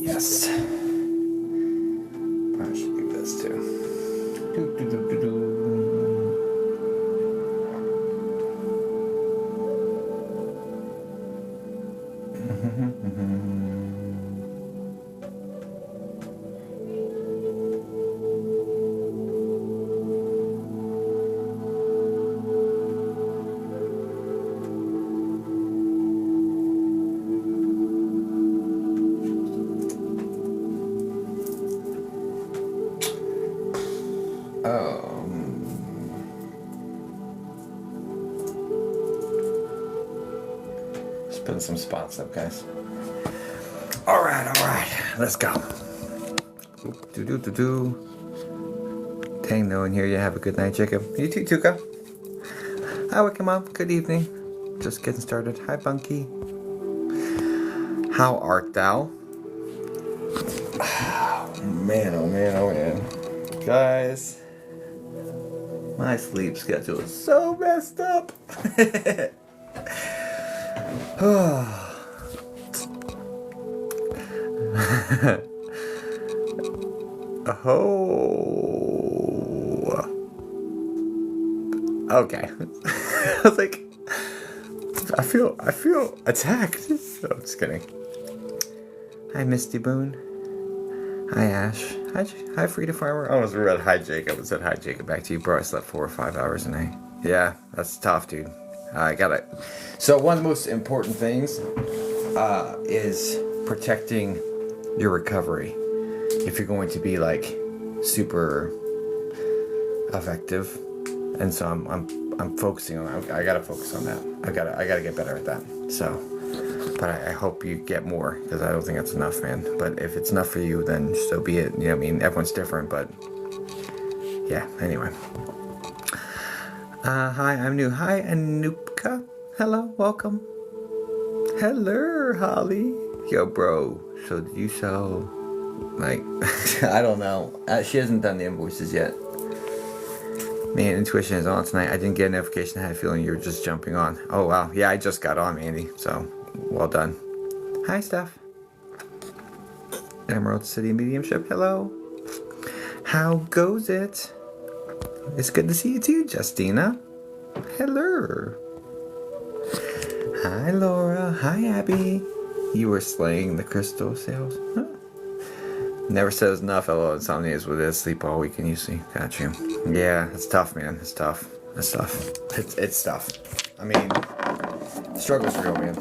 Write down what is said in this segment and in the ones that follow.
Yes. I should do this too. Putting some spots up, guys. All right, let's go. Dang, no one here. You have a good night, Jacob. You too, Tuka. Hi, Wicked Mom. Good evening. Just getting started. Hi, Bunky. How art thou? Oh, man. Guys, my sleep schedule is so messed up. Oh. Okay. I was like, I feel attacked. No, I'm just kidding. Hi, Misty Boone. Hi, Ash. Hi, Frida Farmer. I almost read hi, Jacob, and said hi, Jacob, back to you, bro. I slept 4 or 5 hours a night. Yeah, that's tough, dude. I got it. So one of the most important things is protecting your recovery. If you're going to be like super effective, and so I'm focusing on. I gotta focus on that. I gotta get better at that. So, but I hope you get more, because I don't think that's enough, man. But if it's enough for you, then so be it. You know, I mean, everyone's different, but yeah. Anyway. Hi, I'm new. Hi, Anupka. Hello, welcome. Hello, Holly. Yo, bro. So did you sell, like, I don't know. She hasn't done the invoices yet. Man, intuition is on tonight. I didn't get a notification. I had a feeling you were just jumping on. Oh, wow. Yeah, I just got on, Andy. So, well done. Hi, Steph. Emerald City Mediumship. Hello. How goes it? It's good to see you too, Justina. Hello. Hi, Laura. Hi, Abby. You were slaying the crystal sales. Huh? Never says enough. LOL. Insomnia is with it. Sleep all weekend usually. Got you. Yeah, it's tough, man. It's tough. It's tough. It's tough. I mean, the struggle's real, man.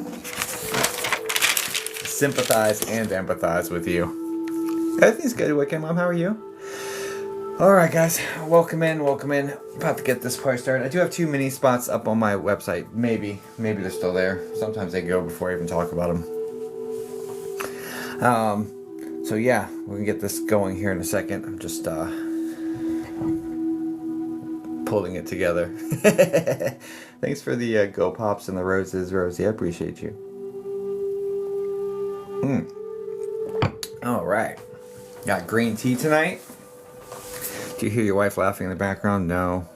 Sympathize and empathize with you. Everything's good, Wicked Mom. How are you? Alright, guys, welcome in. About to get this party started. I do have 2 mini spots up on my website. Maybe they're still there. Sometimes they go before I even talk about them. So yeah, we're gonna get this going here in a second. I'm just pulling it together. Thanks for the go pops and the roses, Rosie. I appreciate you. Alright. Got green tea tonight. Do you hear your wife laughing in the background? No.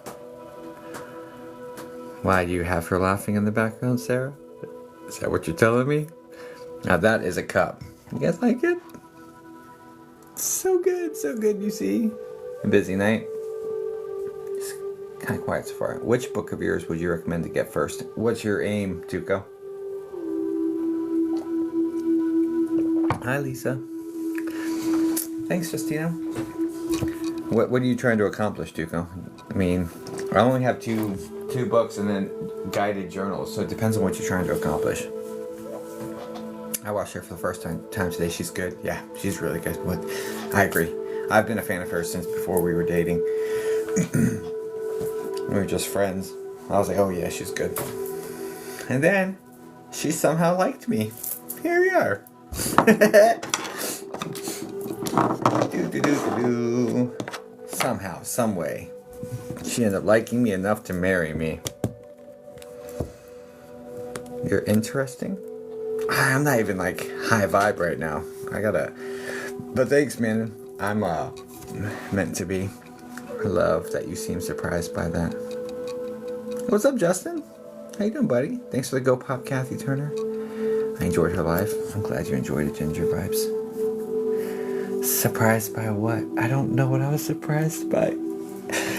Why, do you have her laughing in the background, Sarah? Is that what you're telling me? Now that is a cup. You guys like it? So good, you see? A busy night. It's kind of quiet so far. Which book of yours would you recommend to get first? What's your aim, Tuco? Hi, Lisa. Thanks, Justina. What are you trying to accomplish, Tuco? I mean, I only have two books and then guided journals, so it depends on what you're trying to accomplish. I watched her for the first time today. She's good. Yeah, she's really good. But I agree. I've been a fan of hers since before we were dating. We were just friends. I was like, oh yeah, she's good. And then she somehow liked me. Here we are. Somehow, some way, she ended up liking me enough to marry me. You're interesting? I'm not even like high vibe right now. But thanks, man. I'm meant to be. I love that you seem surprised by that. What's up, Justin? How you doing, buddy? Thanks for the Go Pop, Kathy Turner. I enjoyed her live. I'm glad you enjoyed it, Ginger Vibes. Surprised by what? I don't know what I was surprised by.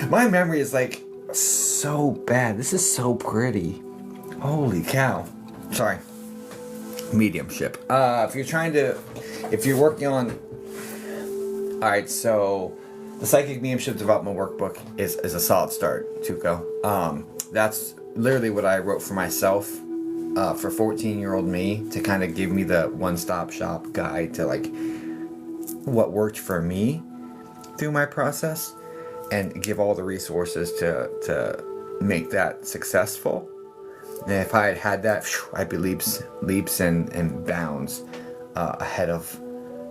My memory is like so bad. This is so pretty. Holy cow. Sorry. Mediumship. If you're working on... Alright, so the Psychic Mediumship Development Workbook is a solid start, Tuco. That's literally what I wrote for myself for 14-year-old me to kind of give me the one-stop shop guide to like what worked for me through my process and give all the resources to make that successful. And if I had that, I'd be leaps and bounds ahead of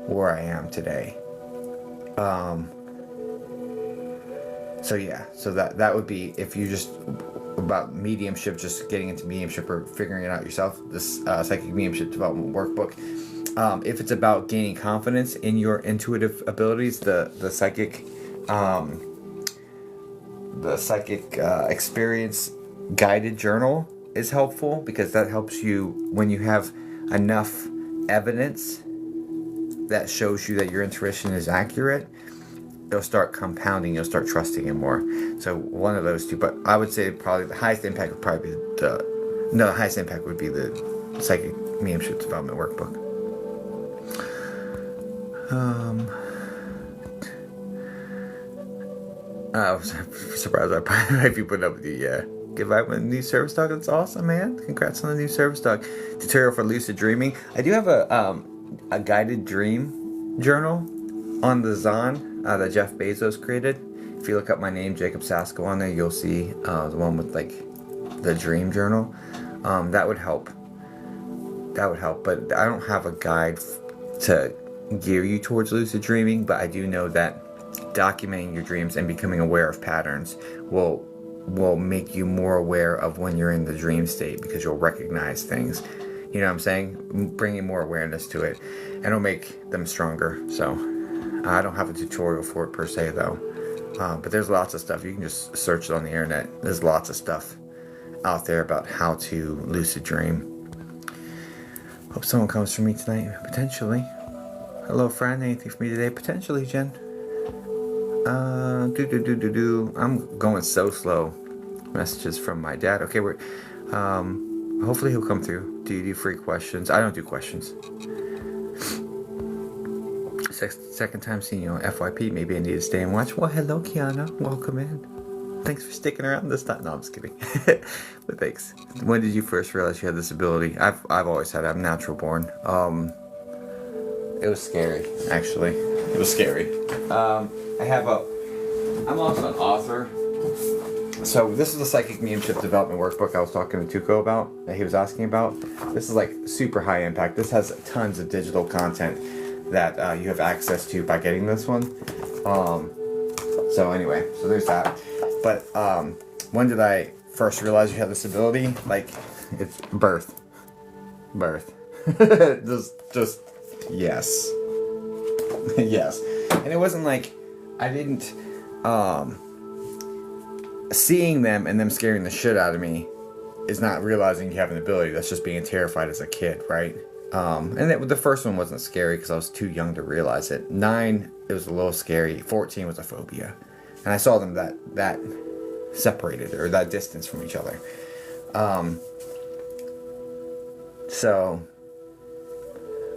where I am today. So yeah, so that would be, if you just about mediumship, just getting into mediumship or figuring it out yourself, this Psychic Mediumship Development Workbook. If it's about gaining confidence in your intuitive abilities, the psychic experience guided journal is helpful, because that helps you when you have enough evidence that shows you that your intuition is accurate. It'll start compounding. You'll start trusting it more. So one of those two. But I would say probably the highest impact would probably be the highest impact would be the Psychic Mediumship Development Workbook. I was surprised if you put up with you. Yeah. Get back with a new service dog. That's awesome, man. Congrats on the new service dog. Tutorial for lucid dreaming. I do have a guided dream journal on the Zon that Jeff Bezos created. If you look up my name, Jacob Sasko, on there, you'll see the one with like the dream journal. That would help. But I don't have a guide to gear you towards lucid dreaming. But I do know that documenting your dreams and becoming aware of patterns will make you more aware of when you're in the dream state, because you'll recognize things. You know what I'm saying? Bringing more awareness to it, and it'll make them stronger. So I don't have a tutorial for it per se though, but there's lots of stuff. You can just search it on the internet. There's lots of stuff out there about how to lucid dream. Hope someone comes for me tonight, potentially. Hello friend, anything for me today? Potentially, Jen. I'm going so slow. Messages from my dad. Okay, hopefully he'll come through. Do you do free questions? I don't do questions. Second time seeing you on FYP. Maybe I need to stay and watch. Well, hello, Kiana. Welcome in. Thanks for sticking around this time. No, I'm just kidding. But thanks. When did you first realize you had this ability? I've always had it. I'm natural born. It was scary, actually. It was scary. I'm also an author. So this is the Psychic Mediumship Development Workbook I was talking to Tuco about, that he was asking about. This is like super high impact. This has tons of digital content that you have access to by getting this one. So anyway, so there's that. But when did I first realize you had this ability? Like, it's birth. just yes. Yes. And it wasn't like I didn't seeing them and them scaring the shit out of me is not realizing you have an ability. That's just being terrified as a kid, right? And the first one wasn't scary because I was too young to realize it. 9, it was a little scary. 14 was a phobia, and I saw them that separated, or that distance from each other.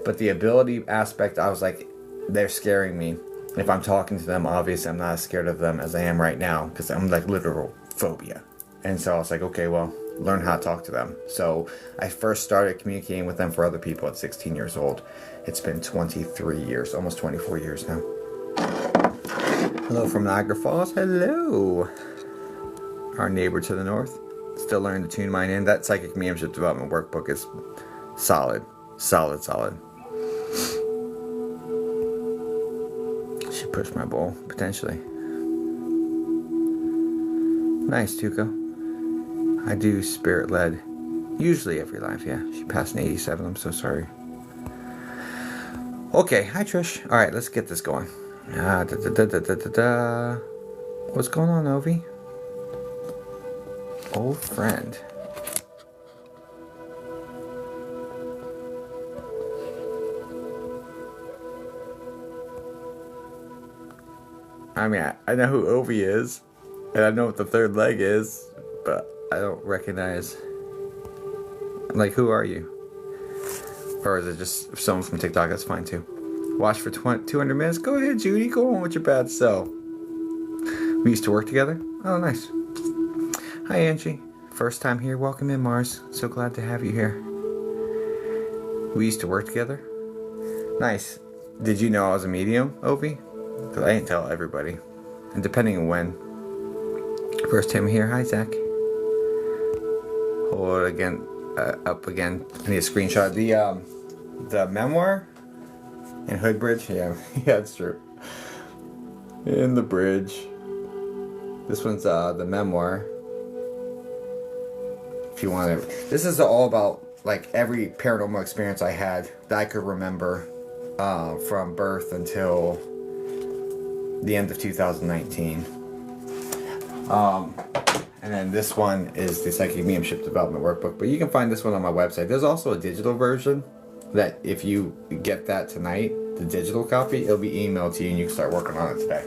But the ability aspect, I was like, they're scaring me. If I'm talking to them, obviously I'm not as scared of them as I am right now, because I'm like literal phobia. And so I was like, okay, well, learn how to talk to them. So I first started communicating with them for other people at 16 years old. It's been 23 years, almost 24 years now. Hello from Niagara Falls. Hello. Our neighbor to the north. Still learning to tune mine in. That Psychic Mediumship Development Workbook is solid. Should push my bowl, potentially. Nice, Tuco. I do spirit-led. Usually every life, yeah. She passed in 87, I'm so sorry. Okay, hi Trish. Alright, let's get this going. What's going on, Ovi? Old friend. I mean, I know who Ovi is, and I know what the third leg is, but I don't recognize. Like, who are you? Or is it just someone from TikTok? That's fine too. Watch for 200 minutes? Go ahead, Judy. Go on with your bad self. We used to work together? Oh, nice. Hi, Angie. First time here. Welcome in, Mars. So glad to have you here. We used to work together? Nice. Did you know I was a medium, Ovi? Because I didn't tell everybody. And depending on when. First time here. Hi, Zach. Hold it again. Up again. I need a screenshot. The memoir in Hood Bridge. Yeah, yeah, it's true. In the bridge. This one's the memoir. If you want to. This is all about like every paranormal experience I had that I could remember from birth until the end of 2019. And then this one is the Psychic Mediumship Development Workbook. But you can find this one on my website. There's also a digital version that if you get that tonight, the digital copy, it'll be emailed to you and you can start working on it today.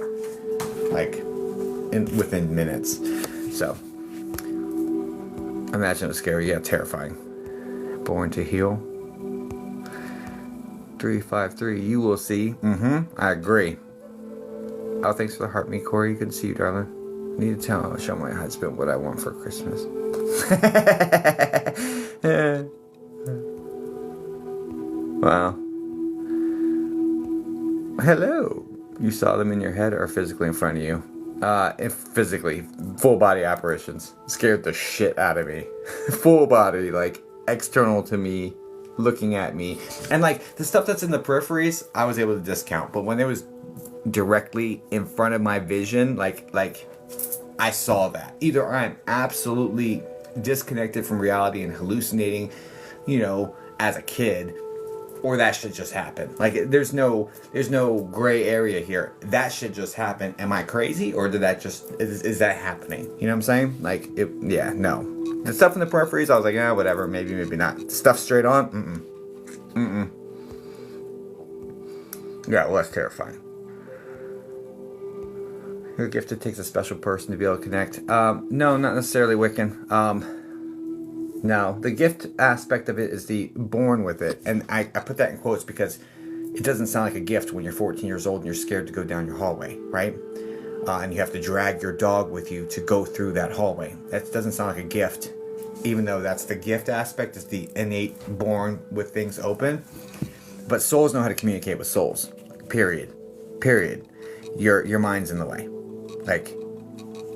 Like within minutes. So imagine it was scary. Yeah, terrifying. Born to Heal. 353. You will see. I agree. Oh, thanks for the heart, me, Corey. Good to see you, darling. I need to show my husband what I want for Christmas. Wow. Hello. You saw them in your head or physically in front of you? If physically, full body apparitions. Scared the shit out of me. Full body, like external to me, looking at me. And like the stuff that's in the peripheries, I was able to discount. But when it was directly in front of my vision, like I saw that. Either I'm absolutely disconnected from reality and hallucinating, as a kid, or that shit just happened. Like there's no gray area here. That shit just happened. Am I crazy, or did that just is that happening? You know what I'm saying? Like no. The stuff in the peripheries, I was like, whatever, maybe not. Stuff straight on, Yeah, well, that's terrifying. Your gift, it takes a special person to be able to connect. No, not necessarily Wiccan. No, the gift aspect of it is the born with it. And I put that in quotes because it doesn't sound like a gift when you're 14 years old and you're scared to go down your hallway, right? And you have to drag your dog with you to go through that hallway. That doesn't sound like a gift, even though that's the gift aspect, is the innate born with things open. But souls know how to communicate with souls. Period. Your mind's in the way. Like,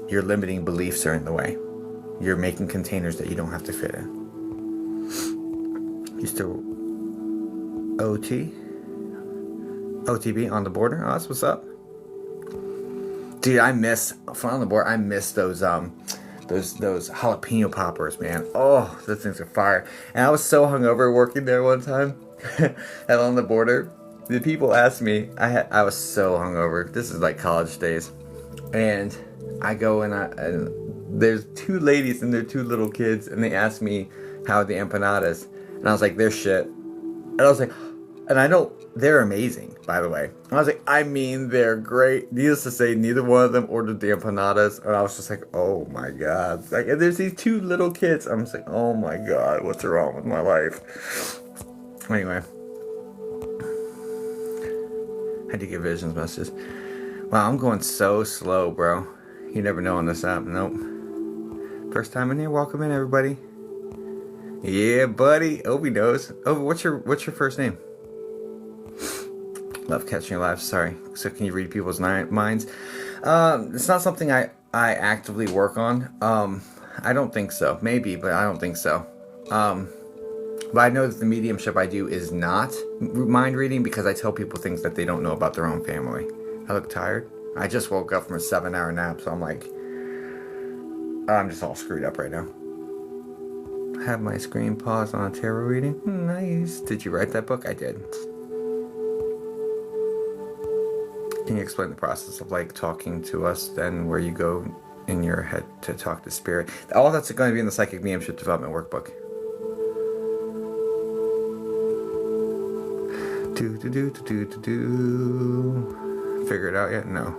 your limiting beliefs are in the way. You're making containers that you don't have to fit in. You still OTB on the border? Oh, that's what's up. Dude, I miss on the board. I miss those jalapeno poppers, man. Oh, those things are fire. And I was so hungover working there one time, and on the border, the people asked me. I was so hungover. This is like college days. And I go and there's two ladies and their two little kids, and they asked me how are the empanadas, and I was like, they're shit. And I was like, and I know they're amazing, by the way. And I was like, I mean, they're great. Needless to say, neither one of them ordered the empanadas, and I was just like, oh my god. Like, and there's these two little kids. I'm just like, oh my god, what's wrong with my life? Anyway, I had to get visions messages. Wow, I'm going so slow, bro. You never know on this app. Nope. First time in here. Welcome in, everybody. Yeah, buddy. Obi knows. Obi, what's your first name? Love catching you live. Sorry. So can you read people's minds? It's not something I actively work on. I don't think so. Maybe, but I don't think so. But I know that the mediumship I do is not mind reading because I tell people things that they don't know about their own family. I look tired. I just woke up from a 7-hour nap, so I'm like, I'm just all screwed up right now. I have my screen paused on a tarot reading. Nice. Did you write that book? I did. Can you explain the process of like talking to us then, where you go in your head to talk to spirit? All that's going to be in the Psychic Mediumship Development Workbook. Do. Figure it out yet? No.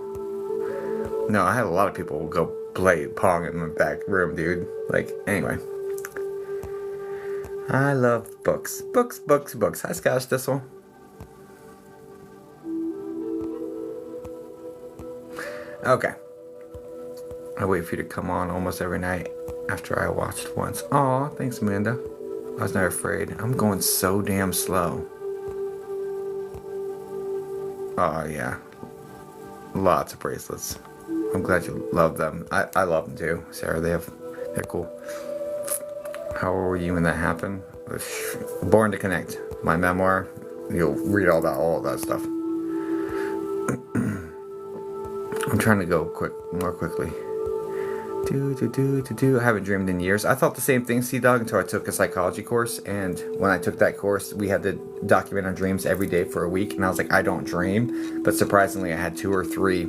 No, I had a lot of people go play Pong in the back room, dude. Like, anyway. I love books. Books. Hi, Scotch Thistle. Okay. I wait for you to come on almost every night after I watched once. Aw, thanks, Amanda. I was never afraid. I'm going so damn slow. Oh, yeah. Lots of bracelets. I'm glad you love them. I love them too, Sarah. They're cool. How old were you when that happened? Born to Connect. My memoir. You'll read all of that stuff. I'm trying to go more quickly. I haven't dreamed in years. I thought the same thing, Sea-Dog, until I took a psychology course. And when I took that course, we had to document our dreams every day for a week. And I was like, I don't dream. But surprisingly, I had 2 or 3.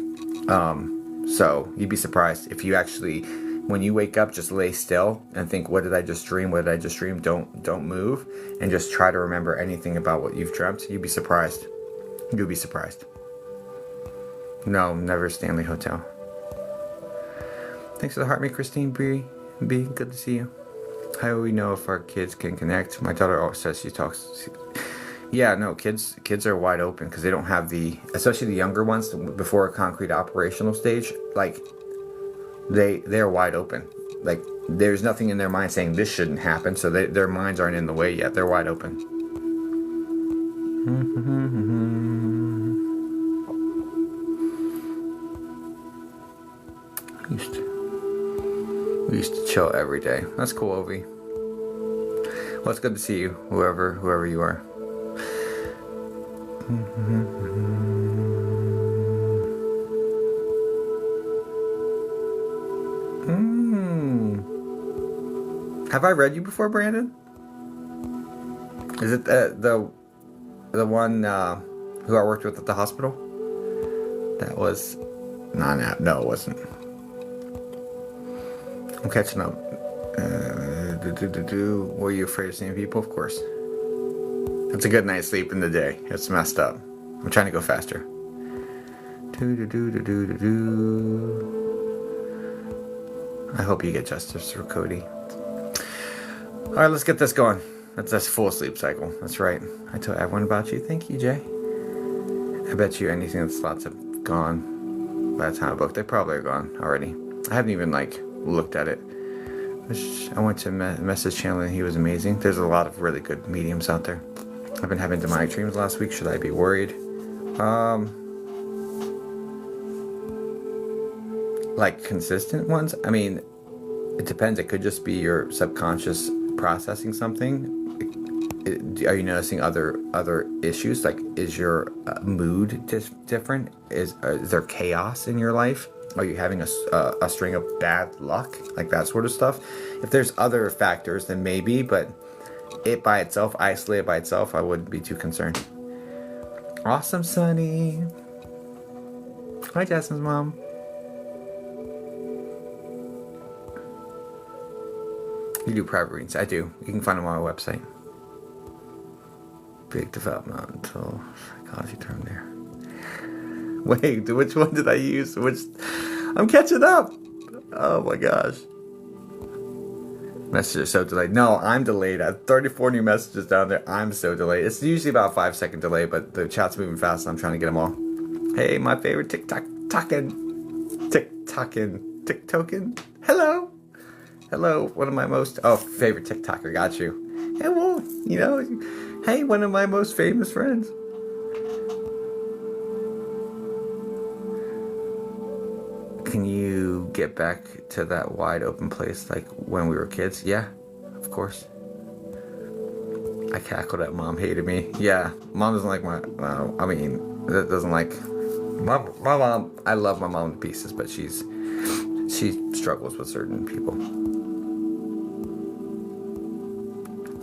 So you'd be surprised if you actually, when you wake up, just lay still and think, what did I just dream? What did I just dream? Don't move. And just try to remember anything about what you've dreamt. You'd be surprised. You'll be surprised. No, never Stanley Hotel. Thanks for the heart, me, Christine B. Good to see you. How do we know if our kids can connect? My daughter always says she talks. Yeah, no, kids are wide open because they don't have especially the younger ones before a concrete operational stage. Like they're wide open. Like there's nothing in their mind saying this shouldn't happen. So their minds aren't in the way yet. They're wide open. We used to chill every day. That's cool, Ovi. Well, it's good to see you, whoever you are. Have I read you before, Brandon? Is it the one who I worked with at the hospital? That was no, it wasn't. I'm catching up. Were you afraid of seeing people? Of course. It's a good night's sleep in the day. It's messed up. I'm trying to go faster. I hope you get justice for Cody. Alright, let's get this going. That's full sleep cycle. That's right. I told everyone about you. Thank you, Jay. I bet you anything that's lots of gone by the time I booked. They probably are gone already. I haven't even looked at it. I went to Message Channel and he was amazing. There's a lot of really good mediums out there. I've been having demonic dreams last week. Should I be worried? Consistent ones? I mean, it depends. It could just be your subconscious processing something. Are you noticing other issues? Is your mood different? Is there chaos in your life? Are you having a string of bad luck? That sort of stuff. If there's other factors, then maybe, but it by itself, isolated by itself, I wouldn't be too concerned. Awesome, Sunny. Hi, Jasmine's mom. You do private readings. I do. You can find them on my website. Big developmental psychology term there. Wait, which one did I use? I'm catching up. Oh my gosh. Messages so delayed. No, I'm delayed. I have 34 new messages down there. I'm so delayed. It's usually about a 5-second delay, but the chat's moving fast and I'm trying to get them all. Hey, my favorite TikTokin. Hello. Hello, one of my most favorite TikToker. Got you. Yeah, well, hey, one of my most famous friends. Can you get back to that wide open place like when we were kids? Yeah, of course. I cackled at Mom hated me. Yeah, Mom doesn't like that doesn't like my mom. I love my mom to pieces, but she struggles with certain people.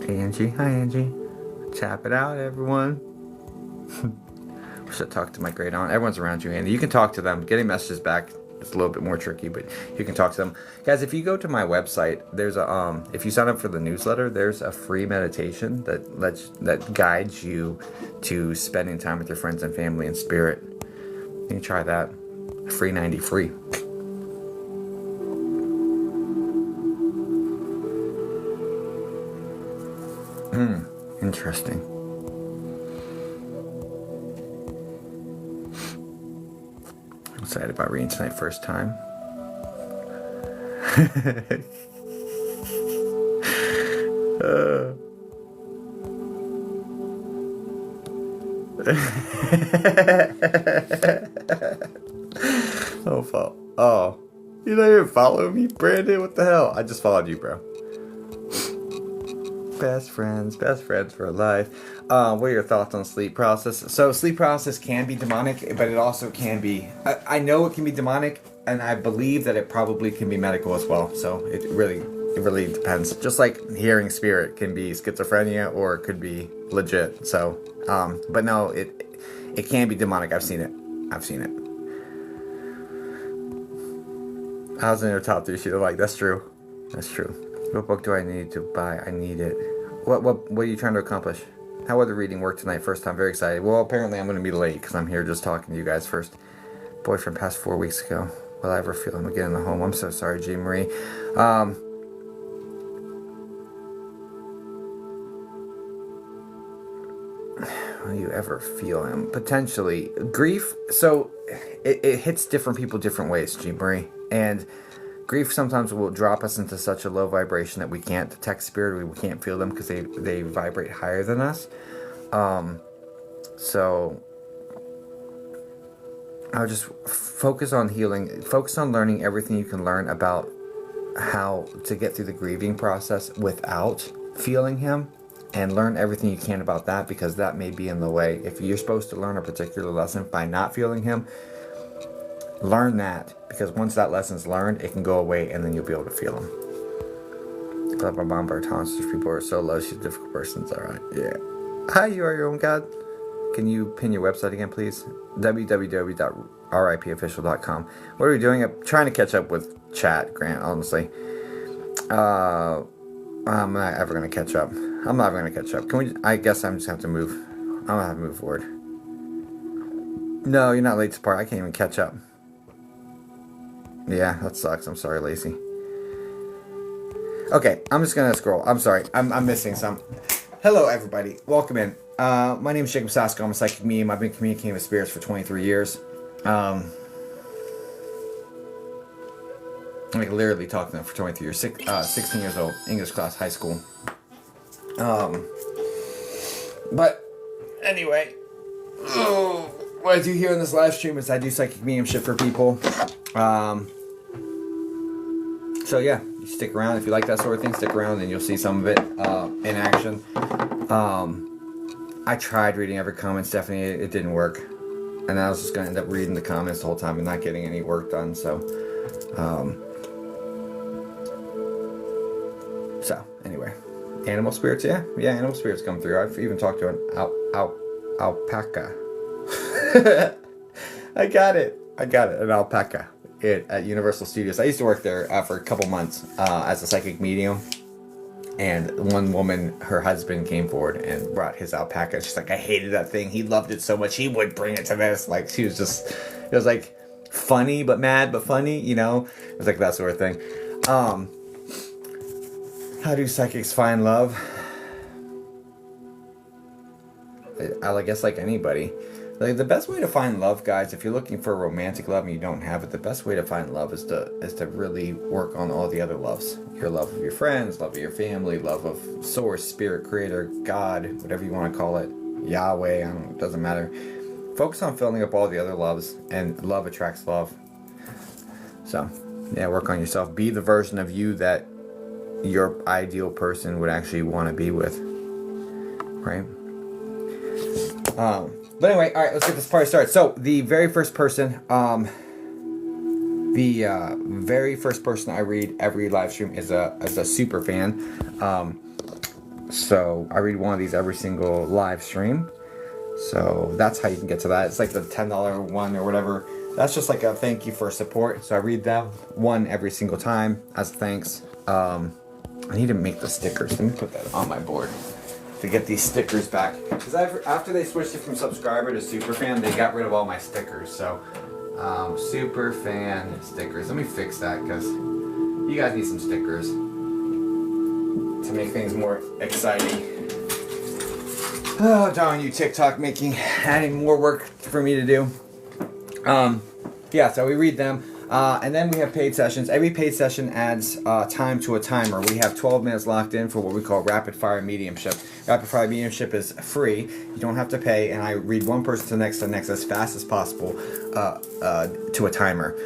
Hey, Angie. Hi, Angie. Tap it out, everyone. Should talk to my great aunt. Everyone's around you, Andy. You can talk to them. Getting messages back, it's a little bit more tricky, but you can talk to them. Guys, if you go to my website, there's if you sign up for the newsletter, there's a free meditation that guides you to spending time with your friends and family in spirit. You can try that. Free 90 free. Interesting. I'm excited about reading tonight first time. Oh, you don't even follow me, Brandon? What the hell? I just followed you, bro. Best friends for life. What are your thoughts on sleep paralysis? So sleep paralysis can be demonic, but it also can be, I know it can be demonic, and I believe that it probably can be medical as well. So it really depends. Just like hearing spirit can be schizophrenia, or it could be legit. So, but no, it can be demonic. I've seen it. I was in her top 3. She's like, that's true. What book do I need to buy? I need it. What are you trying to accomplish? How will the reading work tonight? First time, very excited. Well, apparently I'm going to be late because I'm here just talking to you guys first. Boyfriend passed 4 weeks ago. Will I ever feel him again in the home? I'm so sorry, Jean Marie. Will you ever feel him? Potentially. Grief, so it hits different people different ways, Jean Marie. And grief sometimes will drop us into such a low vibration that we can't detect spirit, we can't feel them because they vibrate higher than us. So I'll just focus on healing, focus on learning everything you can learn about how to get through the grieving process without feeling him, and learn everything you can about that, because that may be in the way. If you're supposed to learn a particular lesson by not feeling him, learn that, because once that lesson's learned, it can go away and then you'll be able to feel him. But my mom, our tolerance for people are so low. She's a difficult person. It's alright. Yeah. Hi, you are your own God. Can you pin your website again, please? www.ripofficial.com. What are we doing? I'm trying to catch up with chat, Grant, honestly. I'm not ever going to catch up. I'm not going to catch up. Can we? I guess I'm just going to have to move. I'm going to have to move forward. No, you're not late to part. I can't even catch up. Yeah, that sucks. I'm sorry, Lacey. Okay, I'm just gonna scroll. I'm sorry. I'm missing some. Hello, everybody. Welcome in. My name is Jacob Sasko. I'm a psychic medium. I've been communicating with spirits for 23 years. I'm literally talking to them for 23 years. 16 years old. English class, high school. But anyway, what I do here in this live stream is I do psychic mediumship for people. So yeah, you stick around if you like that sort of thing. Stick around and you'll see some of it in action. I tried reading every comment, Stephanie. It didn't work, and I was just gonna end up reading the comments the whole time and not getting any work done. So anyway, animal spirits, yeah, animal spirits come through. I've even talked to an alpaca. I got it, an alpaca at Universal Studios. I used to work there for a couple months as a psychic medium, and one woman, her husband came forward and brought his alpaca. She's like, I hated that thing. He loved it so much he would bring it to this. Like, she was just, it was like funny but mad but funny, you know? It was like that sort of thing. How do psychics find love? I guess like anybody. Like, the best way to find love, guys, if you're looking for romantic love and you don't have it, the best way to find love is to really work on all the other loves. Your love of your friends, love of your family, love of source, spirit, creator, God, whatever you want to call it, Yahweh, it doesn't matter. Focus on filling up all the other loves, and love attracts love. So, yeah, work on yourself. Be the version of you that your ideal person would actually want to be with, right? But anyway, all right, let's get this party started. So the very first person, I read every live stream is a super fan. So I read one of these every single live stream. So that's how you can get to that. It's like the $10 one or whatever. That's just like a thank you for support. So I read that one every single time as thanks. I need to make the stickers. Let me put that on my board to get these stickers back. Because after they switched it from subscriber to super fan, they got rid of all my stickers. So super fan stickers. Let me fix that, because you guys need some stickers to make things more exciting. Oh, darn you, TikTok, adding more work for me to do. Yeah, so we read them. And then we have paid sessions. Every paid session adds time to a timer. We have 12 minutes locked in for what we call rapid fire mediumship. Rapid fire mediumship is free. You don't have to pay. And I read one person to the next as fast as possible to a timer.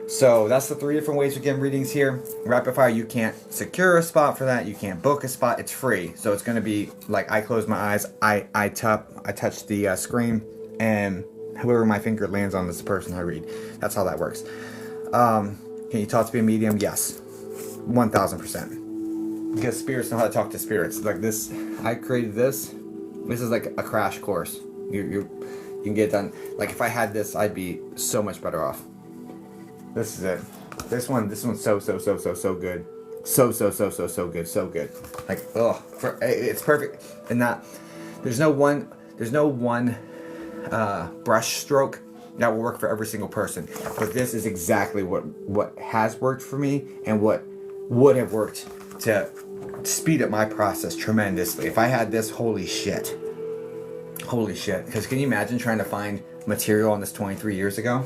So that's the 3 different ways we get readings here. Rapid fire, you can't secure a spot for that. You can't book a spot. It's free. So it's going to be like I close my eyes, I touch the screen, and whoever my finger lands on is the person I read. That's how that works. Can you talk to be a medium? Yes. 1000%. Because spirits know how to talk to spirits. Like this, I created this. This is like a crash course. You can get it done. Like if I had this, I'd be so much better off. This is it. This one's so good. So good. So good. Like, it's perfect. And that there's no one brush stroke that will work for every single person, but this is exactly what has worked for me and what would have worked to speed up my process tremendously. If I had this, holy shit, because can you imagine trying to find material on this 23 years ago?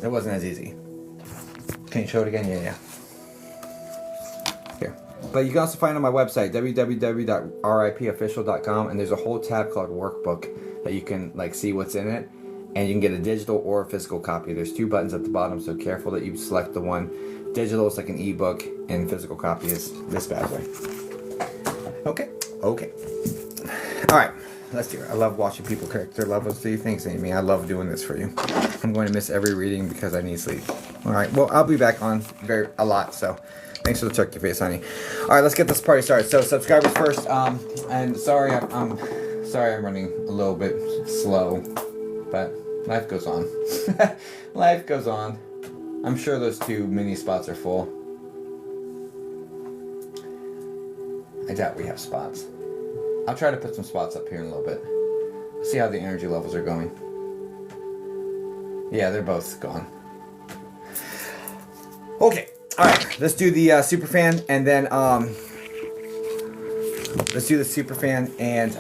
It wasn't as easy. Can you show it again? Yeah. Here. But you can also find it on my website, www.ripofficial.com, and there's a whole tab called Workbook that you can like see what's in it, and you can get a digital or a physical copy. There's 2 buttons at the bottom, so careful that you select the one. Digital is like an ebook, and physical copy is this bad boy. Okay. All right, let's do it. I love watching people correct their levels. Do you think, Amy? I love doing this for you. I'm going to miss every reading because I need sleep. All right, well, I'll be back on a lot, so thanks for the turkey face, honey. All right, let's get this party started. So subscribers first, and sorry I'm running a little bit slow, but life goes on. Life goes on. I'm sure those 2 mini spots are full. I doubt we have spots. I'll try to put some spots up here in a little bit. See how the energy levels are going. Yeah, they're both gone. Okay, all right. Let's do the super fan, and then let's do the super fan, and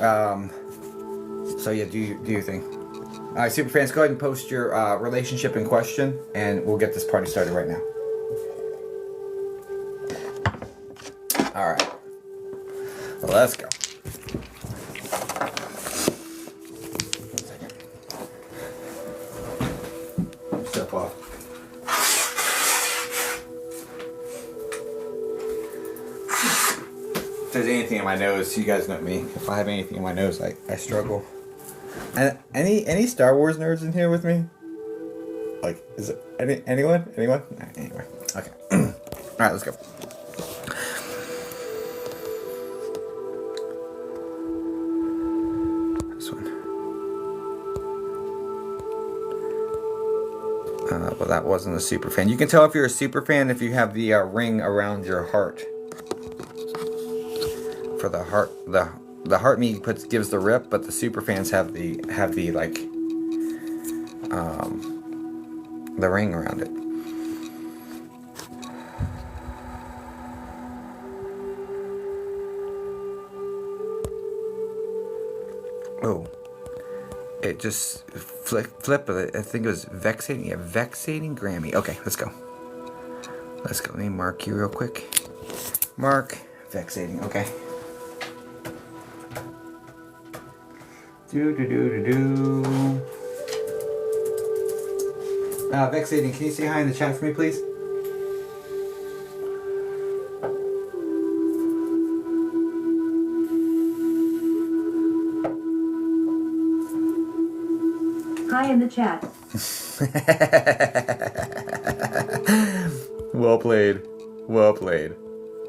so yeah, do your thing. All right, super fans, go ahead and post your relationship in question, and we'll get this party started right now. All right, well, let's go. Step off. If there's anything in my nose, you guys know me. If I have anything in my nose, I struggle. And any Star Wars nerds in here with me? Like, is it anyone? Anyone? Anyway, okay. All right, let's go. This one. Well, that wasn't a super fan. You can tell if you're a super fan if you have the ring around your heart. For the heart, the heart meat gives the rip, but the super fans have the like the ring around it. Oh, it just flip. I think it was vexating. Yeah, vexating Grammy. Okay, let's go. Let me mark you real quick. Mark vexating. Okay. Vexating, can you say hi in the chat for me, please? Hi in the chat. Well played. Well played.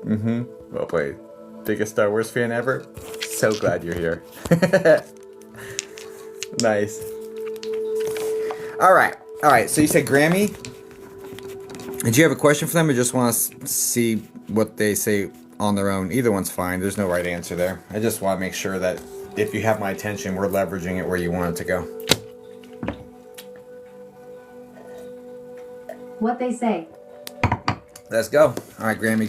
Well played. Biggest Star Wars fan ever? So glad you're here. Nice. All right. So you said Grammy. Did you have a question for them, or just want to see what they say on their own? Either one's fine. There's no right answer there. I just want to make sure that if you have my attention, we're leveraging it where you want it to go. What they say. Let's go. All right, Grammy.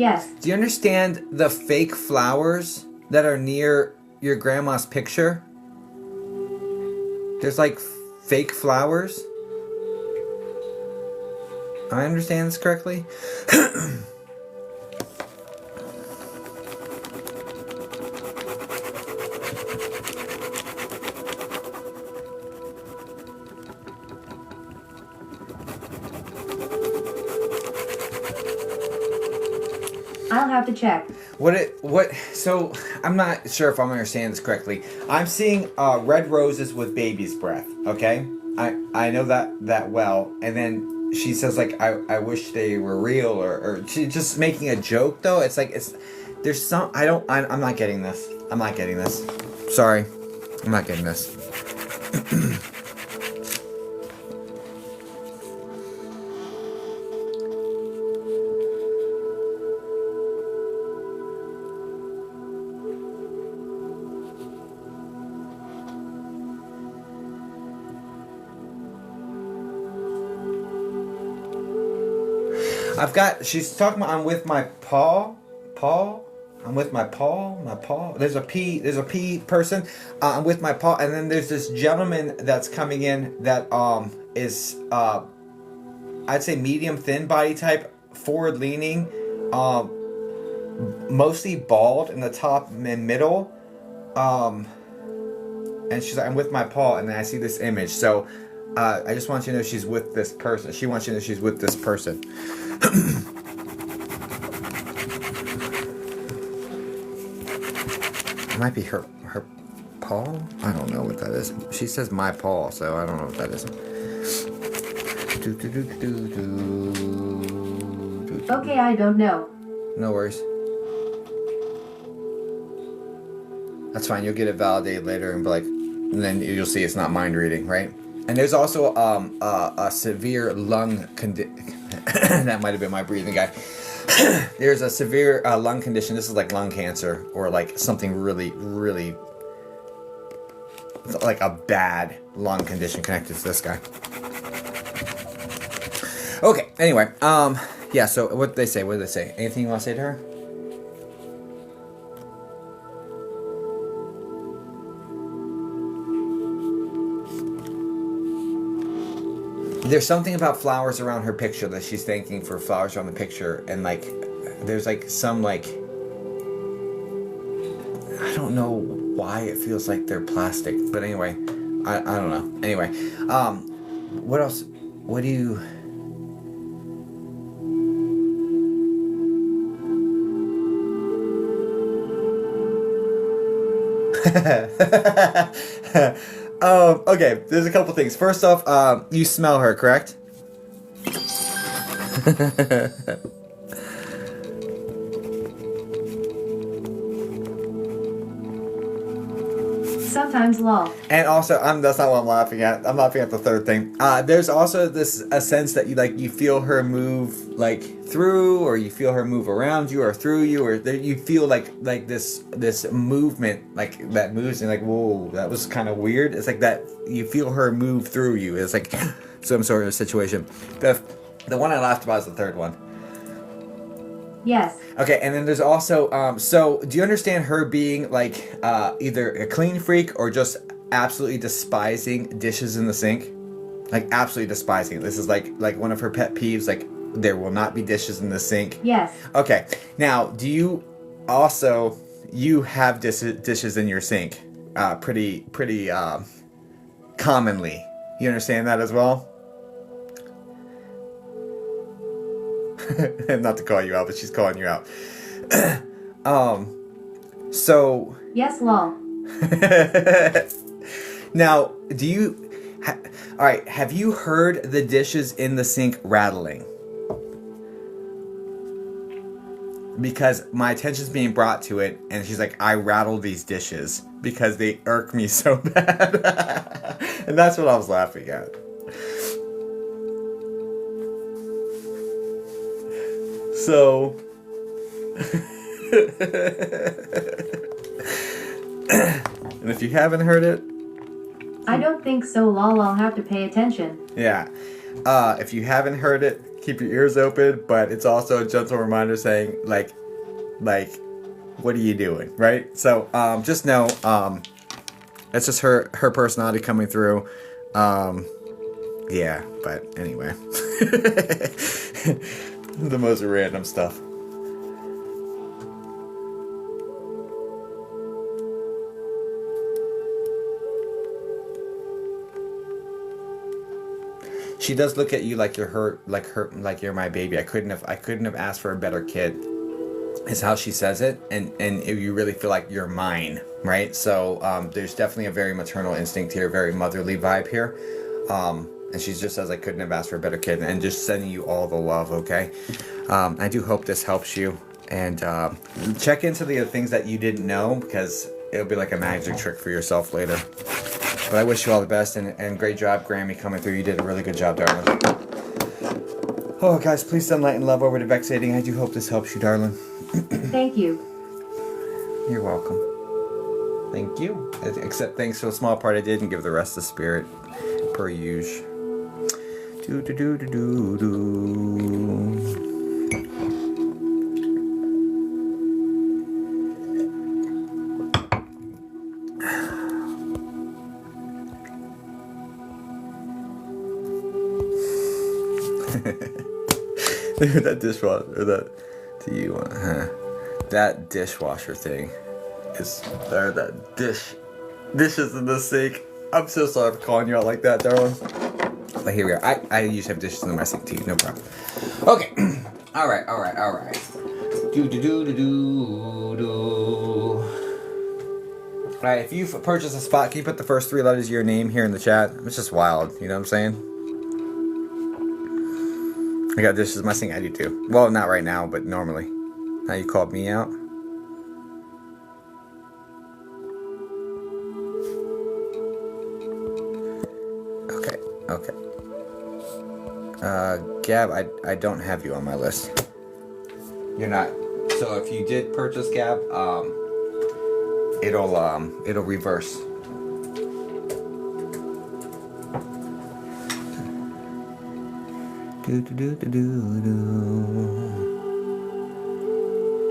Yes. Do you understand the fake flowers that are near your grandma's picture? There's like fake flowers. I understand this correctly? I'll have to check. So I'm not sure if I'm understanding this correctly. I'm seeing red roses with baby's breath, okay? I know that well. And then she says like I wish they were real or she's just making a joke though. It's like there's some I'm not getting this. I'm not getting this. Sorry. I'm not getting this. She's talking about I'm with my paw. I'm with my paw. There's a P person. I'm with my paw. And then there's this gentleman that's coming in that is I'd say medium thin body type, forward leaning, mostly bald in the top and middle. And she's like, I'm with my paw, and then I see this image. So I just want you to know she's with this person. She wants you to know she's with this person. It might be her paw? I don't know what that is. She says my paw, so I don't know what that is. Okay, I don't know. No worries. That's fine. You'll get it validated later and be like, and then you'll see it's not mind reading, right? And there's also a severe lung condition. That might have been my breathing guy. There's a severe lung condition. This is like lung cancer or like something really, really like a bad lung condition connected to this guy. Okay. Anyway, yeah. So what did they say? What did they say? Anything you want to say to her? There's something about flowers around her picture that she's thanking for flowers around the picture, and like there's like some like I don't know why it feels like they're plastic, but anyway, I don't know. Anyway, what else? What do you? Okay, there's a couple things. First off, you smell her, correct? Sometimes lol. And also, that's not what I'm laughing at. I'm laughing at the third thing. There's also a sense that you feel her move like through, or you feel her move around you, or through you, or you feel like this movement like that moves, and like whoa, that was kind of weird. It's like that you feel her move through you. It's like some sort of situation. The one I laughed about is the third one. Yes. Okay, and then there's also, so do you understand her being like either a clean freak or just absolutely despising dishes in the sink? Like absolutely despising it. This is like one of her pet peeves, like there will not be dishes in the sink. Yes. Okay, now do you also, you have dishes in your sink pretty commonly. You understand that as well? Not to call you out, but she's calling you out. So. Yes, lol. Now, do you? All right. Have you heard the dishes in the sink rattling? Because my attention's being brought to it, and she's like, "I rattle these dishes because they irk me so bad," and that's what I was laughing at. So, and if you haven't heard it, I don't think so, lol. I'll have to pay attention. yeah. If you haven't heard it, keep your ears open. But it's also a gentle reminder saying, like, what are you doing, right? So just know, that's just her personality coming through. Yeah, but anyway, the most random stuff. She does look at you like you're like you're my baby. I couldn't have asked for a better kid. Is how she says it, and if you really feel like you're mine, right? So there's definitely a very maternal instinct here, very motherly vibe here. And she just says, I couldn't have asked for a better kid, and just sending you all the love, okay? I do hope this helps you, and check into the things that you didn't know, because it'll be like a magic trick for yourself later. But I wish you all the best, and great job, Grammy, coming through. You did a really good job, darling. Oh, guys, please send light and love over to Vexating. I do hope this helps you, darling. Thank you. You're welcome. Thank you. Except thanks for the small part I did, and give the rest to Spirit, per usual. Do do do do do do. That dishwasher, or that that dishwasher thing is there. That dishes in the sink. I'm so sorry for calling you out like that, darling. But here we are. I usually have dishes in my sink too. No problem. Okay. All right. Do do do do do do. All right. If you've purchased a spot, can you put the first 3 letters of your name here in the chat? It's just wild. You know what I'm saying? I got dishes in my sink. I do too. Well, not right now, but normally. Now you called me out. Okay. Gab, I don't have you on my list. You're not. So if you did purchase Gab, it'll reverse.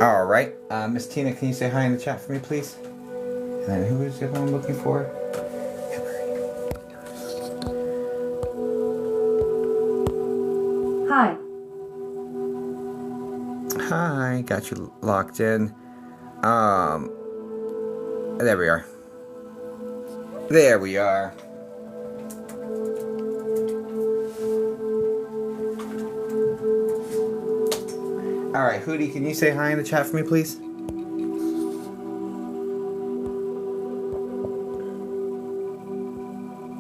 All right, Miss Tina, can you say hi in the chat for me, please? And then who is it I'm looking for? Hi. Hi, got you locked in. There we are. There we are. All right, Hootie, can you say hi in the chat for me, please?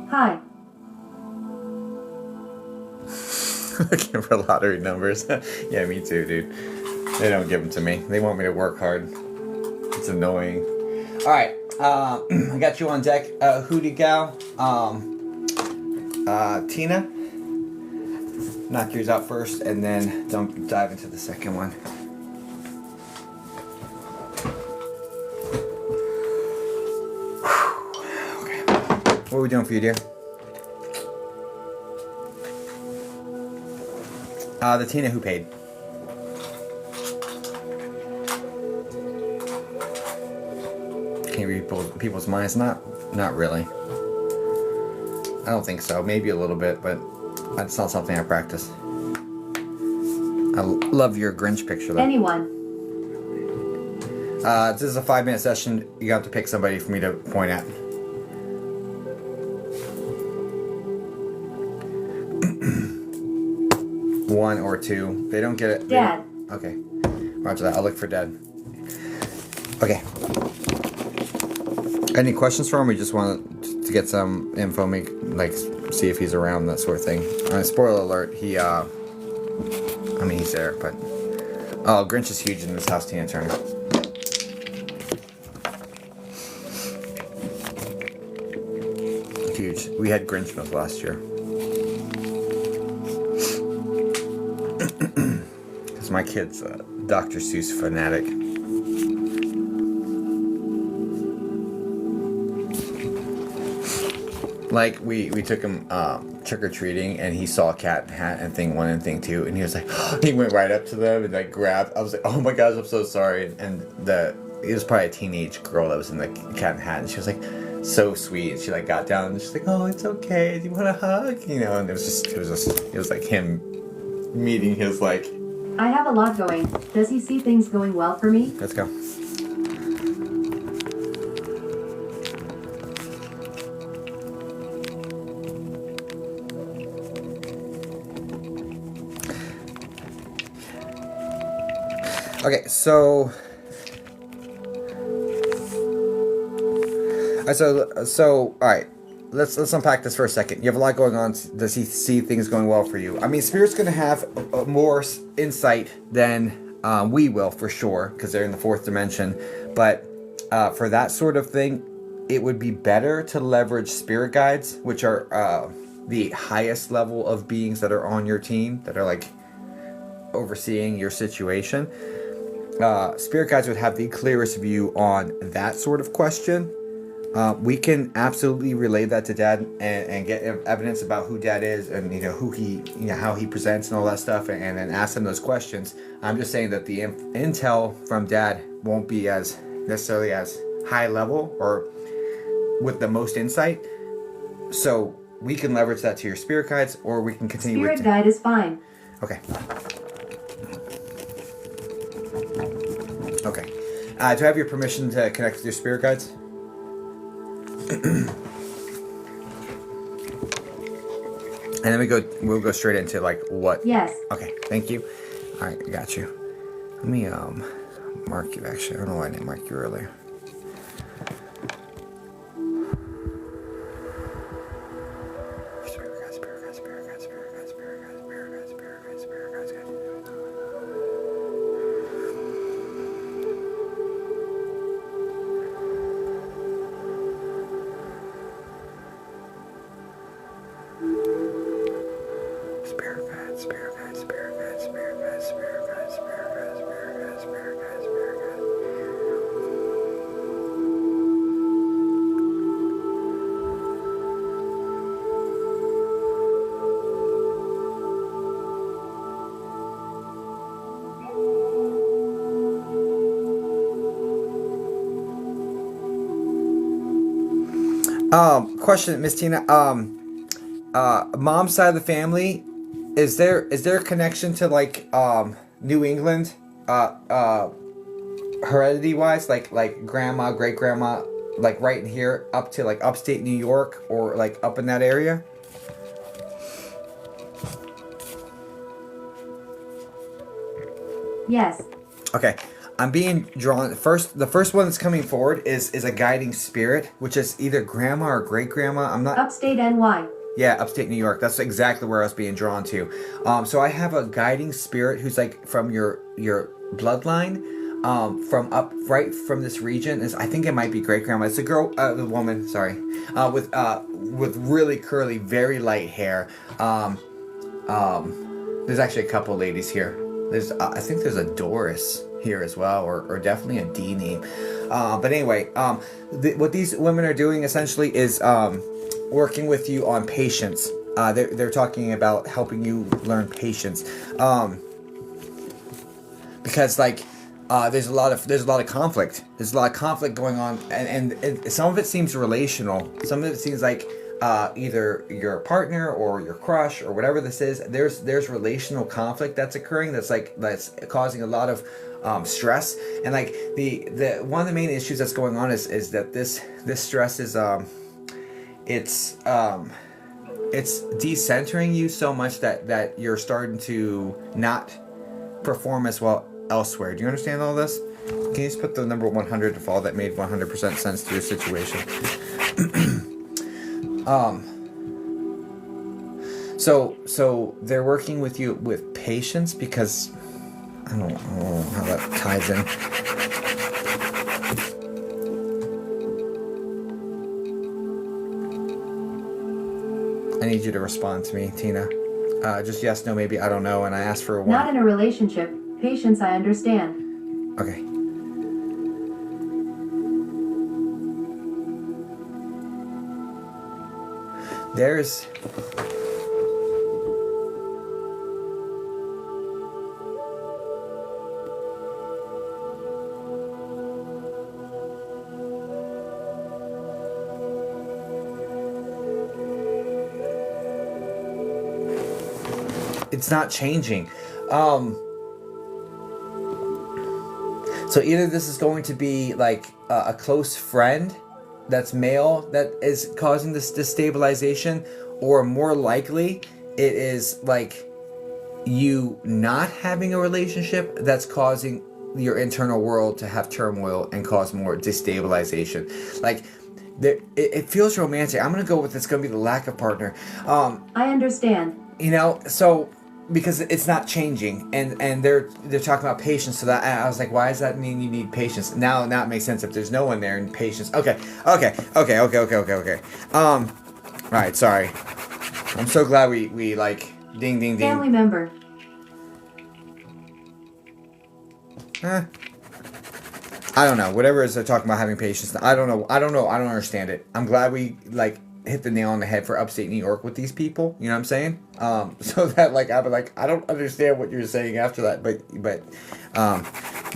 Hi. Looking for lottery numbers. Yeah, me too, dude. They don't give them to me. They want me to work hard. It's annoying. All right, I got you on deck, Hootie Gal. Tina, knock yours out first, and then don't dive into the second one. Okay. What are we doing for you, dear? The Tina who paid. Can you read people's minds? Not really. I don't think so. Maybe a little bit, but that's not something I practice. I love your Grinch picture, though. Anyone. This is a 5-minute session. You have to pick somebody for me to point at. One or two. They don't get it. Dad. Okay. Roger that. I'll look for Dad. Okay. Any questions for him? We just want to get some info, see if he's around, that sort of thing. Spoiler alert, he's there, but... Oh, Grinch is huge in this house, Tina Turner. Huge. We had Grinchmas last year. Because my kid's a Dr. Seuss fanatic. Like we took him trick or treating, and he saw Cat Hat and Thing 1 and Thing 2, and he was like, he went right up to them and like grabbed. I was like, oh my gosh, I'm so sorry. And it was probably a teenage girl that was in the Cat and Hat, and she was like so sweet. And she like got down and she's like, oh, it's okay. Do you want a hug? You know, and it was like him meeting his like. I have a lot going. Does he see things going well for me? Let's go. Okay, so all right. Let's unpack this for a second. You have a lot going on. Does he see things going well for you? I mean, Spirit's going to have more insight than we will, for sure, because they're in the 4th dimension. But for that sort of thing, it would be better to leverage Spirit Guides, which are the highest level of beings that are on your team, that are like overseeing your situation. Spirit Guides would have the clearest view on that sort of question. We can absolutely relay that to Dad and get evidence about who Dad is, and who he, how he presents and all that stuff, and then ask him those questions. I'm just saying that the intel from Dad won't be as necessarily as high level or with the most insight. So we can leverage that to your Spirit Guides, or we can continue Spirit Guide is fine. Okay. Okay. Do I have your permission to connect with your Spirit Guides? And then we'll go straight into like what. Yes. Okay, thank you. All right, I got you. Let me mark you. Actually, I don't know why I didn't mark you earlier. Question, Miss Tina. Mom's side of the family, is there a connection to like New England, heredity wise, like grandma, great grandma, like right in here up to like upstate New York, or like up in that area? Yes. Okay. I'm being drawn. The first one that's coming forward is a guiding spirit, which is either grandma or great grandma. I'm not. Upstate NY. Yeah, upstate New York. That's exactly where I was being drawn to. So I have a guiding spirit who's like from your bloodline, from up right from this region. I think it might be great grandma. It's a girl, the woman. Sorry, with really curly, very light hair. There's actually a couple ladies here. I think there's a Doris here as well, or definitely a D name. But anyway, what these women are doing essentially is working with you on patience. They're talking about helping you learn patience, because like there's a lot of conflict. There's a lot of conflict going on, and some of it seems relational. Some of it seems like either your partner or your crush or whatever this is. There's relational conflict that's occurring. That's causing a lot of stress, and like the one of the main issues that's going on is that this stress is it's decentering you so much that you're starting to not perform as well elsewhere. Do you understand all this? Can you just put the number 100 if all that made 100% sense to your situation? So they're working with you with patience, because I don't know how that ties in. I need you to respond to me, Tina. Just yes, no, maybe, I don't know, and I asked for a one. Not in a relationship. Patience, I understand. Okay. there's... It's not changing. So either this is going to be like a close friend that's male that is causing this destabilization, or more likely it is like you not having a relationship that's causing your internal world to have turmoil and cause more destabilization. Like it feels romantic. I'm gonna go with it's gonna be the lack of partner. I understand. You know, so because it's not changing, and they're talking about patience, so that I was like, why does that mean you need patience? Now it makes sense if there's no one there and patience. Okay. All right, sorry. I'm so glad we like ding ding ding. Family member. I don't know. Whatever it is they're talking about having patience. I don't know. I don't understand it. I'm glad we like hit the nail on the head for upstate New York with these people. You know what I'm saying? So that like I'll be like, I don't understand what you're saying after that, but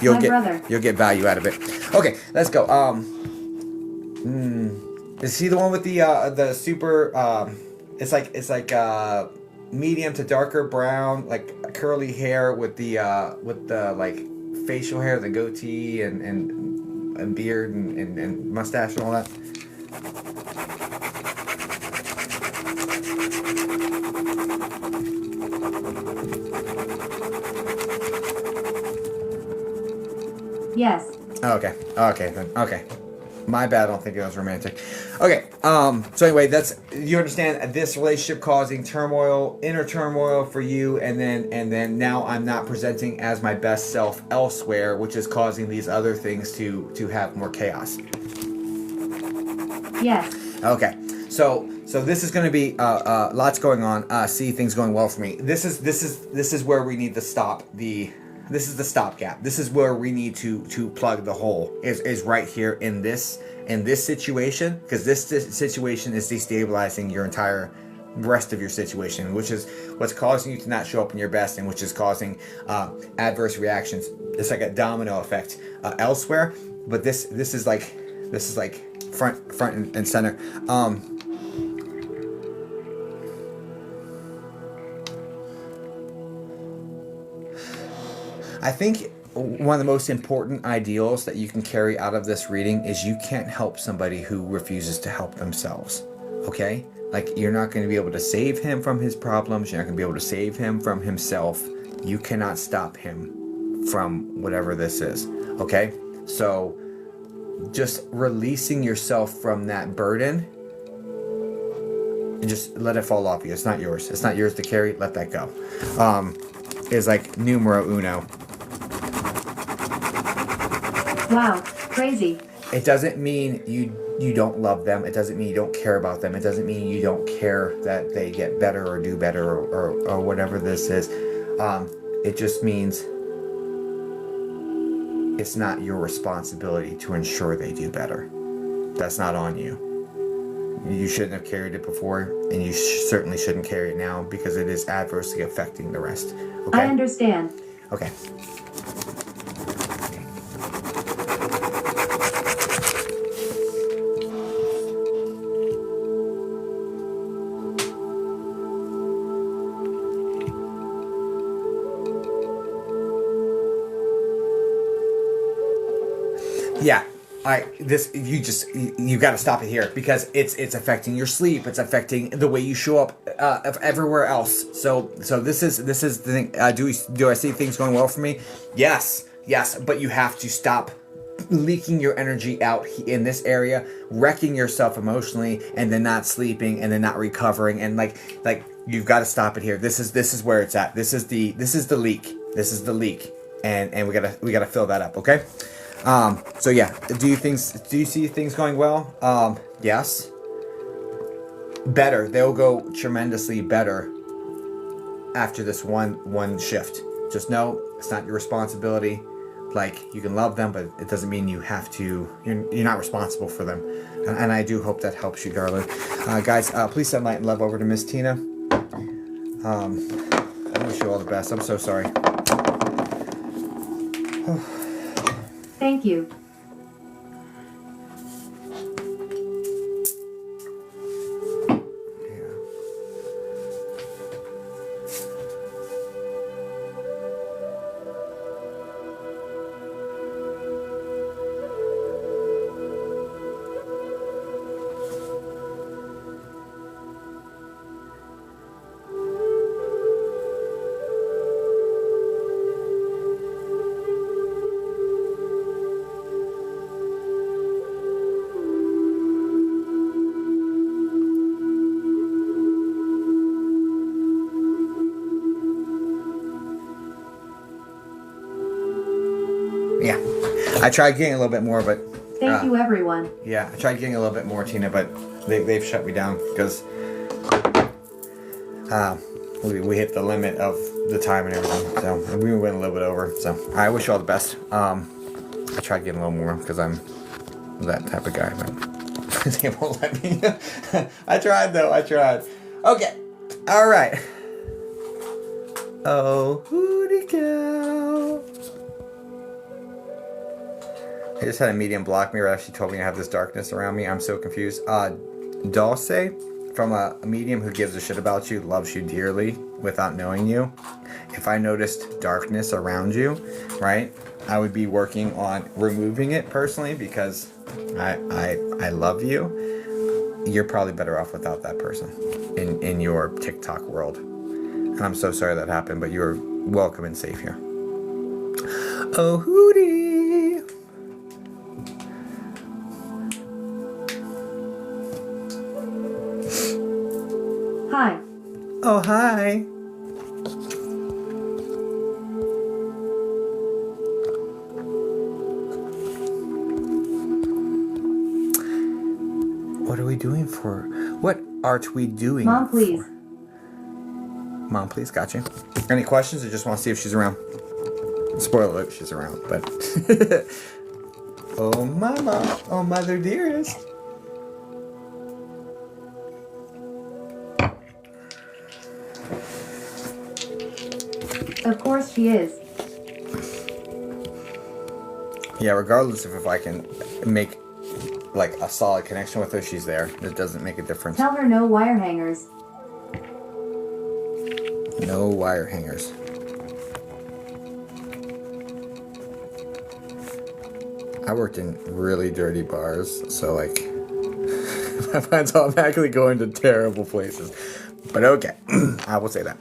you'll get value out of it. Okay, let's go. Is he the one with the super? It's like medium to darker brown, like curly hair with the like facial hair, the goatee and beard and mustache and all that. Yes. Okay then. Okay. My bad, I don't think it was romantic. Okay, so anyway, that's, you understand this relationship causing turmoil, inner turmoil for you, and then now I'm not presenting as my best self elsewhere, which is causing these other things to have more chaos. Yes. Okay, so this is going to be lots going on. See things going well for me. This is where we need to stop the. This is the stopgap. This is where we need to plug the hole. Is right here in this situation, because this situation is destabilizing your entire rest of your situation, which is what's causing you to not show up in your best, and which is causing adverse reactions. It's like a domino effect elsewhere, but this is like front and center. I think one of the most important ideals that you can carry out of this reading is you can't help somebody who refuses to help themselves. Okay? Like, you're not going to be able to save him from his problems. You're not going to be able to save him from himself. You cannot stop him from whatever this is. Okay? So, just releasing yourself from that burden, and just let it fall off you. It's not yours. It's not yours to carry. Let that go. Is like numero uno. Wow, crazy. It doesn't mean you don't love them. It doesn't mean you don't care about them. It doesn't mean you don't care that they get better or do better or whatever this is. It just means it's not your responsibility to ensure they do better. That's not on you. You shouldn't have carried it before, and you certainly shouldn't carry it now, because it is adversely affecting the rest. Okay? I understand. Okay. Yeah, you got to stop it here, because it's affecting your sleep. It's affecting the way you show up everywhere else. So this is the thing. Do I see things going well for me? Yes, but you have to stop leaking your energy out in this area, wrecking yourself emotionally, and then not sleeping, and then not recovering, and like you've got to stop it here. This is where it's at. This is the leak. This is the leak, and we gotta fill that up. Okay. So yeah, do you see things going well? Yes. Better. They'll go tremendously better after this one shift. Just know it's not your responsibility. like you can love them, but it doesn't mean you have to. You're not responsible for them. And I do hope that helps you, darling. Guys, please send light and love over to Miss Tina. I wish you all the best. I'm so sorry. Thank you. Yeah, I tried getting a little bit more, but Thank you, everyone. yeah, I tried getting a little bit more, Tina, but they've shut me down because we hit the limit of the time and everything. So and we went a little bit over. So I wish you all the best. I tried getting a little more because I'm that type of guy, but they won't let me. I tried though. I tried. Okay. All right. Oh, hooty cow. I just had a medium block me right after she told me I have this darkness around me. I'm so confused. Dulce, from a medium who gives a shit about you, loves you dearly without knowing you. If I noticed darkness around you, right, I would be working on removing it personally because I love you. You're probably better off without that person in your TikTok world. And I'm so sorry that happened, but you're welcome and safe here. Oh, hootie. Hi. Oh, hi. What are we doing for? What art we doing? Mom, please. For? Mom, please. Got you. Any questions? I just want to see if she's around. Spoiler alert, she's around, but. Oh, mama. Oh, mother dearest. Of course she is. Yeah, regardless of if I can make like a solid connection with her, she's there. It doesn't make a difference. Tell her no wire hangers. No wire hangers. I worked in really dirty bars, so like my mind's automatically going to terrible places. But okay, I will say that.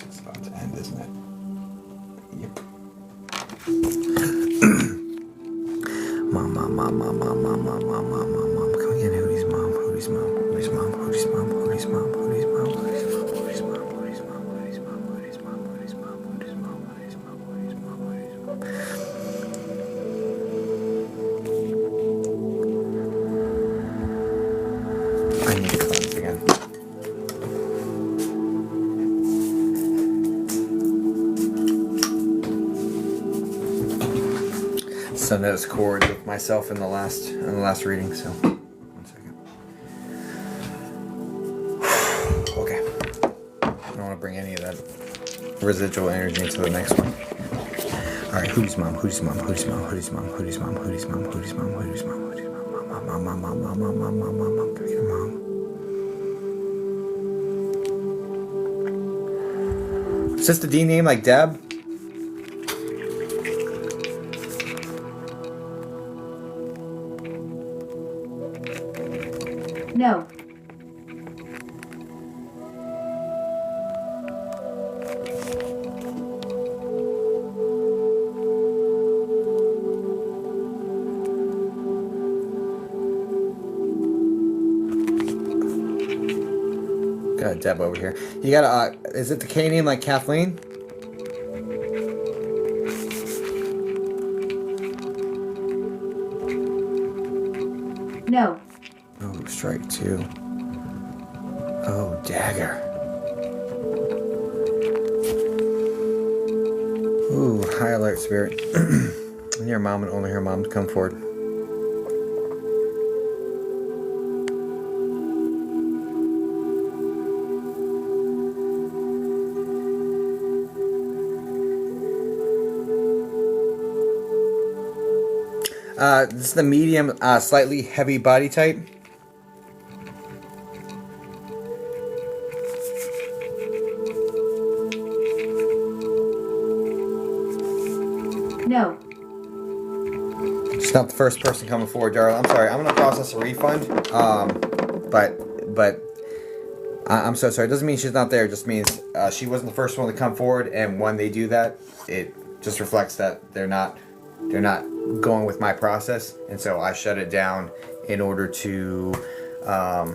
It's about to end, isn't it? Yep. Mom. Come again, Hootie's mom. Hootie's mom. Hootie's mom. Hootie's mom. Hootie's mom. Hootie's mom. Hootie's mom. Hootie's mom. Hootie's mom. Hootie's mom. Hootie's mom. Hootie's mom. Hootie's mom. Hootie's mom. Hootie's mom. Hootie's mom. I need to cleanse again. Send those chords with myself in the last reading. So, 1 second. Okay. I don't want to bring any of that residual energy into the next one. All right. Hootie's mom. Hootie's mom. Hootie's mom. Hootie's mom. Hootie's mom. Hootie's mom. Hootie's mom. Hootie's mom. Hootie's mom. Mom. Come here, mom. Is this the D name like Deb? No. Got a Deb over here. You got a, is it the K name like Kathleen? No. Oh, strike 2. Oh, dagger. Ooh, high alert, spirit. Your mom and only her mom to come forward. This is the medium, slightly heavy body type. No. She's not the first person coming forward, Darla. I'm sorry. I'm gonna process a refund. But I'm so sorry. It doesn't mean she's not there. It just means she wasn't the first one to come forward. And when they do that, it just reflects that they're not going with my process. And so I shut it down in order to, I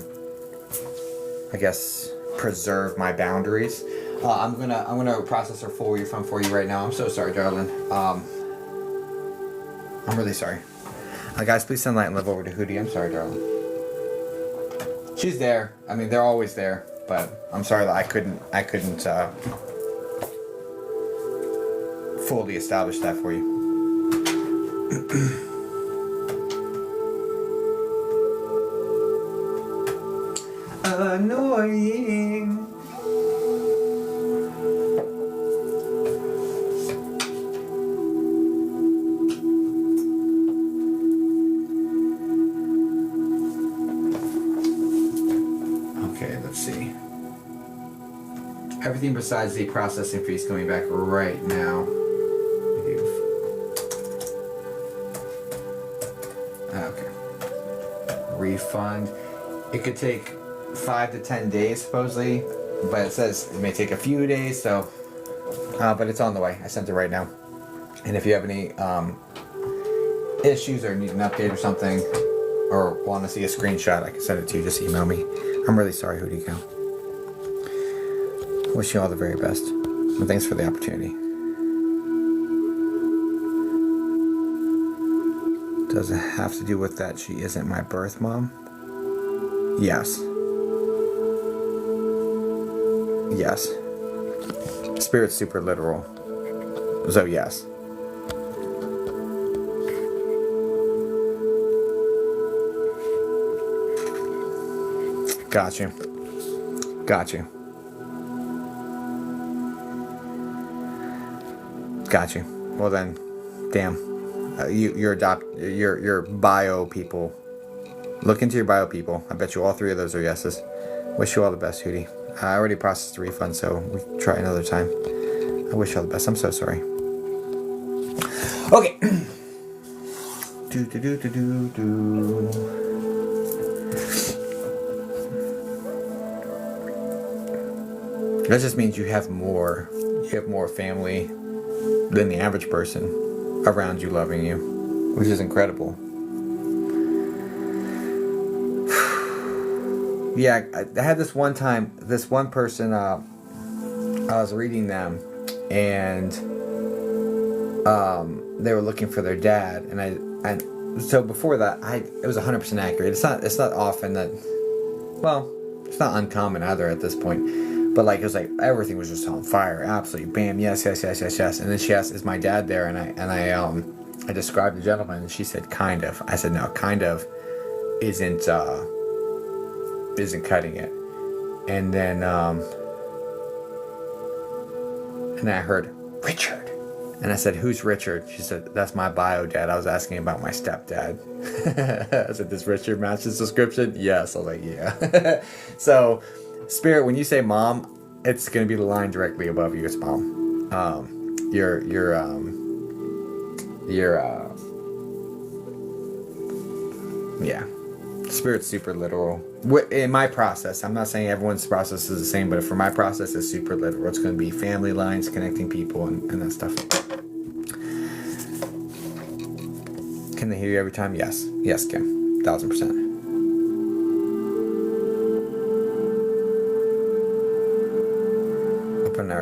guess, preserve my boundaries. I'm gonna process her full refund for you right now. I'm so sorry, darling. I'm really sorry. Guys, please send light and love over to Hootie. I'm sorry, darling. She's there. I mean, they're always there, but I'm sorry that I couldn't fully establish that for you. Annoying. Okay, let's see. Everything besides the processing fees coming back right now. Okay. Refund. It could take 5 to 10 days supposedly, but it says it may take a few days, so but it's on the way. I sent it right now. And if you have any issues or need an update or something, or want to see a screenshot, I can send it to you. Just email me. I'm really sorry, Hootie Cow. Wish you all the very best, and thanks for the opportunity. Does it have to do with that she isn't my birth mom? Yes. Yes. Spirit's super literal. So yes. Got you. Got you. Got you. Well then, damn. Your bio people. Look into your bio people. I bet you all 3 of those are yeses. Wish you all the best, Hootie. I already processed the refund, so we can try another time. I wish you all the best. I'm so sorry. Okay. That just means you have more family than the average person around you loving you, which is incredible. Yeah, I had this one time, this one person, I was reading them, and they were looking for their dad, and so before that, it was 100% accurate. It's not often that, well, it's not uncommon either at this point, but like it was like everything was just on fire, absolutely, bam, yes, and then she asked, "Is my dad there?" And I described the gentleman, and she said, "Kind of." I said, "No, kind of isn't cutting it." And then I heard Richard, and I said, "Who's Richard?" She said, "That's my bio dad. I was asking about my stepdad." I said, "Does Richard match his description?" Yes. I was like, "Yeah." So, Spirit, when you say mom, it's gonna be the line directly above you. It's mom. Yeah. Spirit's super literal. In my process, I'm not saying everyone's process is the same, but for my process, it's super literal. It's going to be family lines, connecting people, and that stuff. Can they hear you every time? Yes. Yes, Kim. 1000%.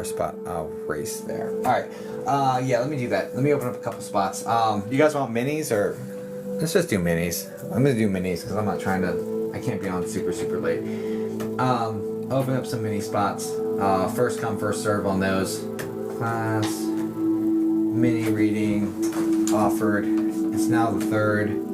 fire spot, I'll race there. Alright, yeah, let me do that. Let me open up a couple spots. You guys want minis, or... Let's just do minis. I'm gonna do minis, because I'm not trying to... I can't be on super, super late. Open up some mini spots. First come, first serve on those. Class, mini reading, offered. It's now the 3rd.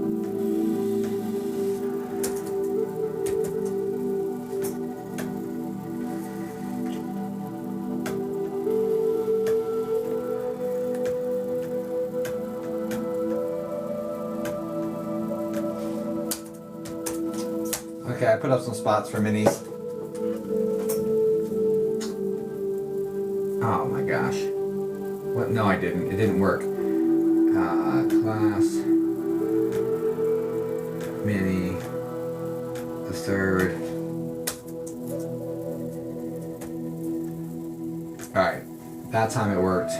Okay, I put up some spots for minis. Oh my gosh. What? No, I didn't. It didn't work. Class. Mini. The 3rd. Alright. That time it worked.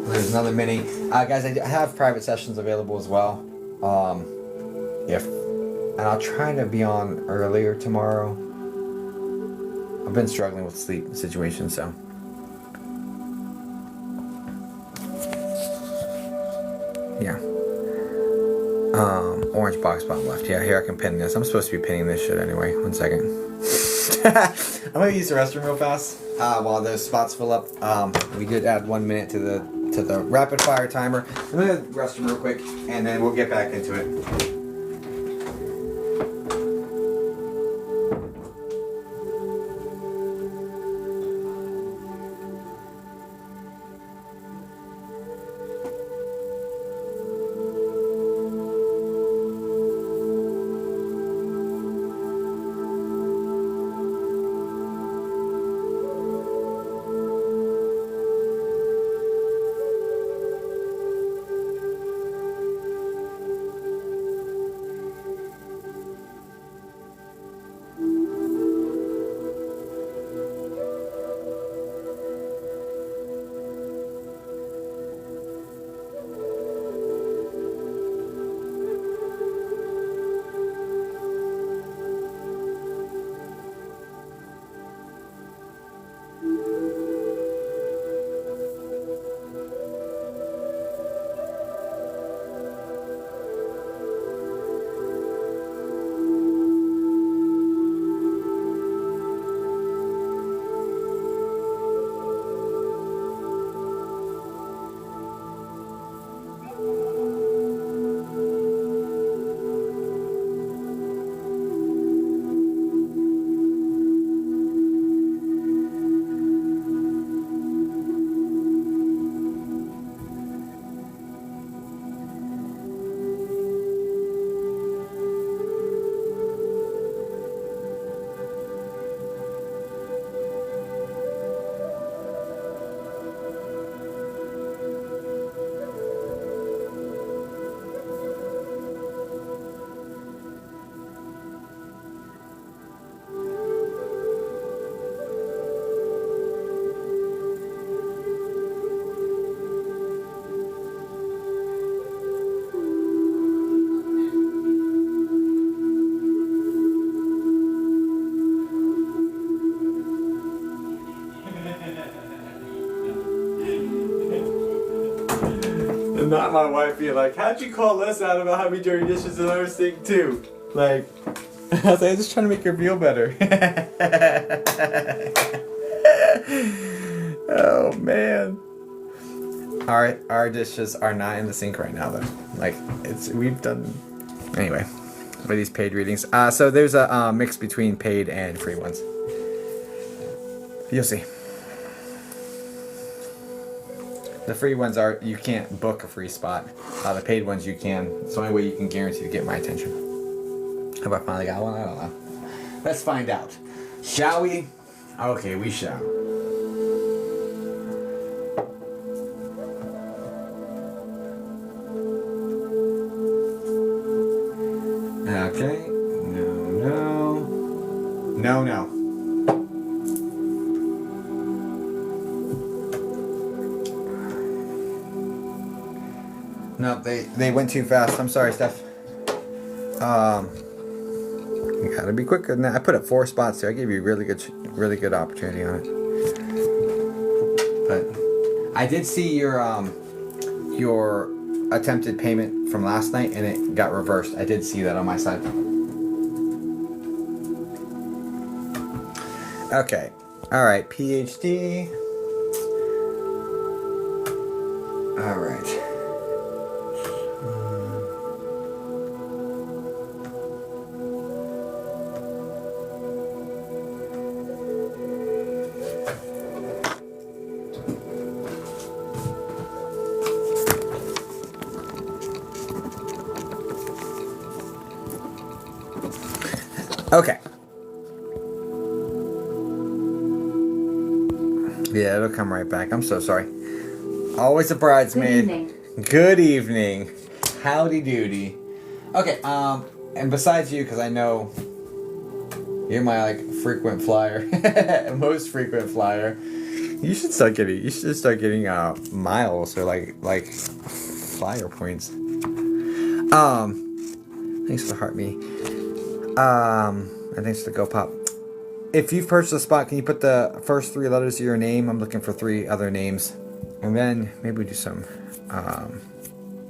There's another mini. Guys, I have private sessions available as well. And I'll try to be on earlier tomorrow. I've been struggling with sleep situation, so. Yeah. Orange box bottom left. Yeah, here I can pin this. I'm supposed to be pinning this shit anyway. 1 second. I'm gonna use the restroom real fast while those spots fill up. We did add 1 minute to the rapid fire timer. I'm gonna go to the restroom real quick, and then we'll get back into it. And not my wife being like, how'd you call us out about having dirty dishes and other thing too? Like, I was like, I'm just trying to make her feel better. Oh man. Our dishes are not in the sink right now though. Like, we've done, anyway, for these paid readings. So there's a mix between paid and free ones. You'll see. The free ones are, you can't book a free spot. The paid ones you can. It's the only way you can guarantee to get my attention. Have I finally got one? I don't know. Let's find out. Shall we? Okay, we shall. Okay. No. They went too fast. I'm sorry, Steph. You gotta be quicker than that. I put up 4 spots there. I gave you a really good opportunity on it. But I did see your attempted payment from last night, and it got reversed. I did see that on my side. Okay. All right. PhD. All right. Okay. Yeah, it'll come right back. I'm so sorry. Always a bridesmaid. Good evening. Good evening. Howdy doody. Okay, and besides you, because I know you're my like frequent flyer, most frequent flyer. You should start getting miles or like flyer points. Thanks for the heart me. And thanks for the Go Pop. If you've purchased a spot, can you put the first 3 letters of your name? I'm looking for 3 other names. And then maybe we do some.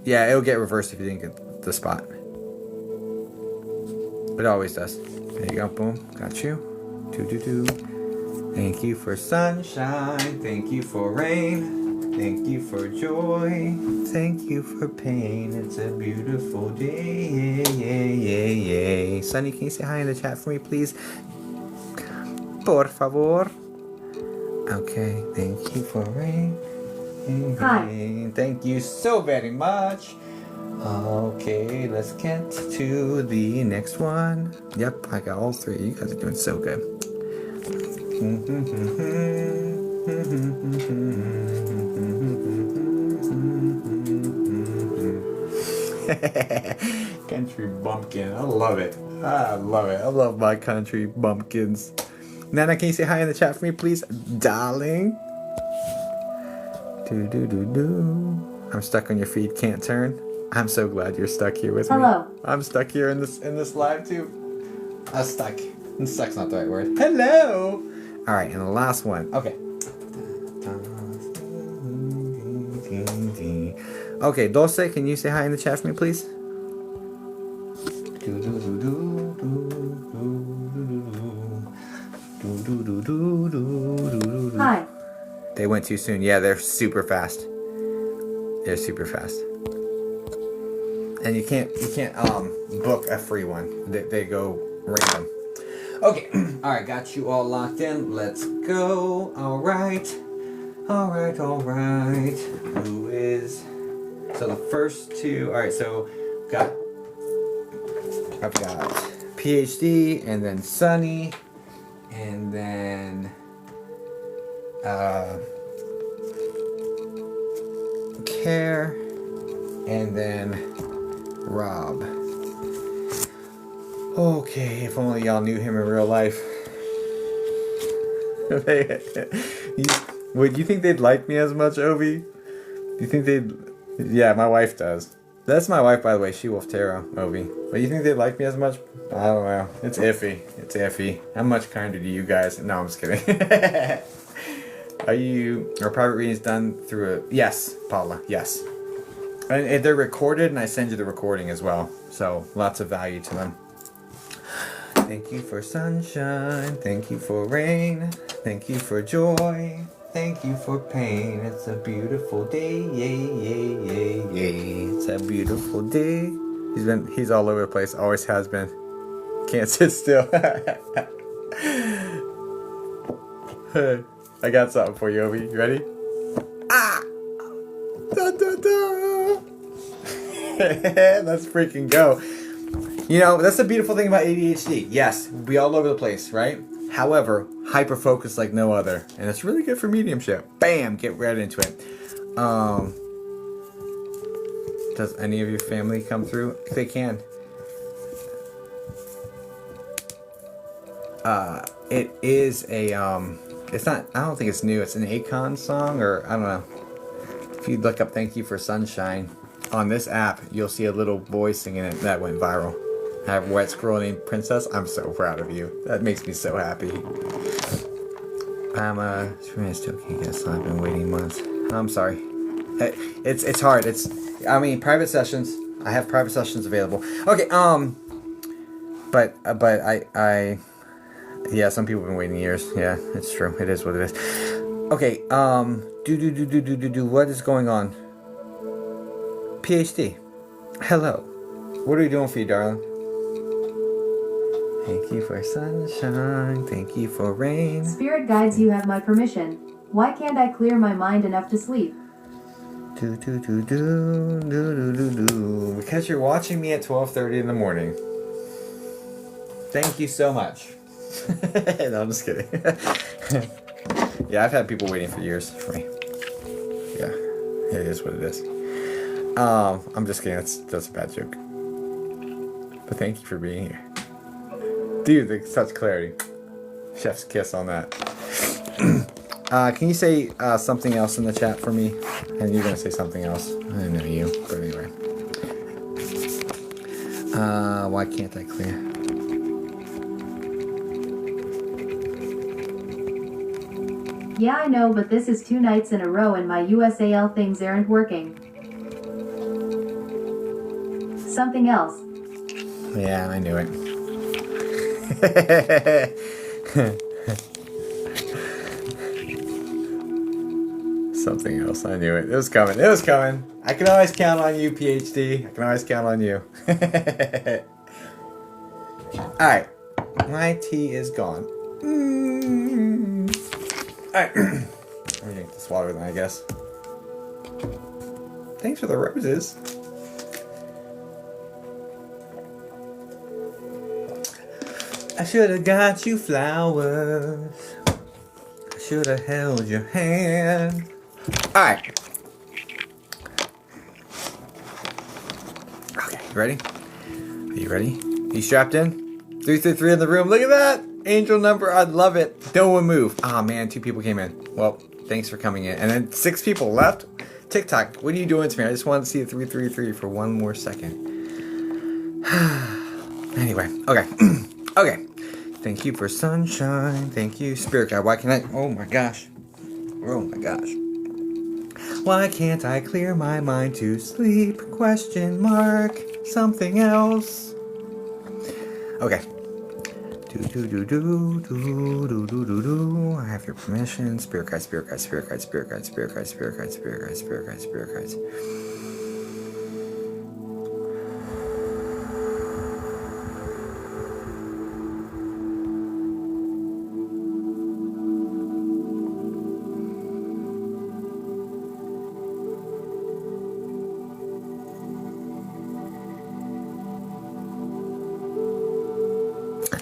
Yeah, it'll get reversed if you didn't get the spot. It always does. There you go. Boom. Got you. Do. Thank you for sunshine. Thank you for rain. Thank you for joy. Thank you for pain. It's a beautiful day. Yay. Sunny, can you say hi in the chat for me, please? Por favor. Okay. Thank you for rain. Hi. Thank you so very much. Okay, let's get to the next one. Yep, I got all 3. You guys are doing so good. Country bumpkin. I love it. I love my country bumpkins. Nana, can you say hi in the chat for me, please? Darling. Do. I'm stuck on your feed, can't turn. I'm so glad you're stuck here with me. Hello. I'm stuck here in this live too. I'm stuck. Stuck's not the right word. Hello. All right, and the last one. Okay. Okay, Dulce, can you say hi in the chat for me, please? Hi. They went too soon. Yeah, they're super fast. They're super fast. And you can't book a free one. They go random. Okay. All right, got you all locked in. Let's go. All right. Who is? So the first 2. All right. So I've got PhD, and then Sunny, and then Care, and then Rob. Okay, if only y'all knew him in real life. Would you think they'd like me as much, Obi? Do you think they'd? Yeah, my wife does. That's my wife, by the way. She Wolf Tarot, Obi. But you think they'd like me as much? I don't know. It's iffy. I'm much kinder to you guys. No, I'm just kidding. Are private readings done through yes, Paula, yes. And they're recorded, and I send you the recording as well. So lots of value to them. Thank you for sunshine. Thank you for rain. Thank you for joy. Thank you for pain. It's a beautiful day. Yay. It's a beautiful day. He's all over the place. Always has been. Can't sit still. I got something for you, Obi. You ready? Ah! Da. Let's freaking go. You know, that's the beautiful thing about ADHD. Yes, we all over the place, right? However, hyper-focused like no other. And it's really good for mediumship. Bam! Get right into it. Does any of your family come through? If they can. It is a, it's not, I don't think it's new. It's an Akon song, or I don't know. If you look up Thank You for Sunshine. on this app, you'll see a little boy singing it that went viral. I have a wet squirrel named Princess. I'm so proud of you. That makes me so happy. I'm still can't get sleep. I've been waiting months. I'm sorry. It's hard. Private sessions. I have private sessions available. Okay. But I yeah, some people have been waiting years. Yeah, it's true. It is what it is. Okay. What is going on? PhD. Hello. What are we doing for you, darling? Thank you for sunshine. Thank you for rain. Spirit guides, you have my permission. Why can't I clear my mind enough to sleep? Because you're watching me at 12:30 in the morning. Thank you so much. No, I'm just kidding. Yeah, I've had people waiting for years for me. Yeah, it is what it is. I'm just kidding. That's a bad joke. But thank you for being here. Dude, such clarity. Chef's kiss on that. Can you say something else in the chat for me? And you're going to say something else. I know you, but anyway. Why can't I clear? Yeah, I know, but this is 2 nights in a row and my USAL things aren't working. Something else. Yeah, I knew it. Something else. I knew it. It was coming. It was coming. I can always count on you, PhD. I can always count on you. Alright. My tea is gone. Alright. I'm gonna drink this water then, I guess. Thanks for the roses. I should have got you flowers. I should have held your hand. Alright. Okay, you ready? Are you ready? You strapped in? 333 in the room. Look at that! Angel number. I love it. No one move. Ah, man, 2 people came in. Well, thanks for coming in. And then 6 people left. TikTok, what are you doing to me? I just wanted to see the 333 for one more second. Anyway, okay. Okay. Thank you for sunshine. Thank you, Spirit Guide. Why can't I? Oh my gosh. Oh my gosh. Why can't I clear my mind to sleep? Question mark. Something else. Okay. I have your permission. Spirit Guide, Spirit Guide, Spirit Guide, Spirit Guide, Spirit Guide, Spirit Guide, Spirit Guide, Spirit Guide, Spirit Guides.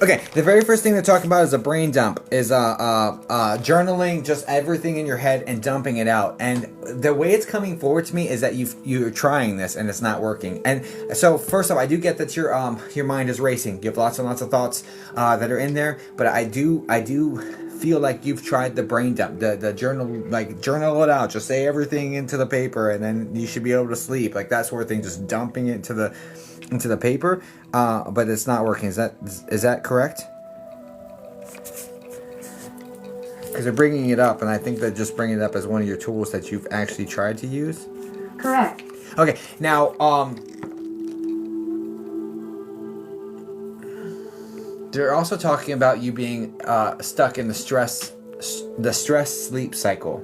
Okay, the very first thing they're talking about is a brain dump, is journaling just everything in your head and dumping it out. And the way it's coming forward to me is that you're trying this and it's not working. And so first off, I do get that your mind is racing. You have lots and lots of thoughts that are in there, but I do feel like you've tried the brain dump, the journal, like journal it out, just say everything into the paper, and then you should be able to sleep, like that sort of thing, just dumping it into the paper, but it's not working. Is that correct? Because they're bringing it up, and I think they're just bringing it up as one of your tools that you've actually tried to use. Correct. Okay, now they're also talking about you being stuck in the stress sleep cycle.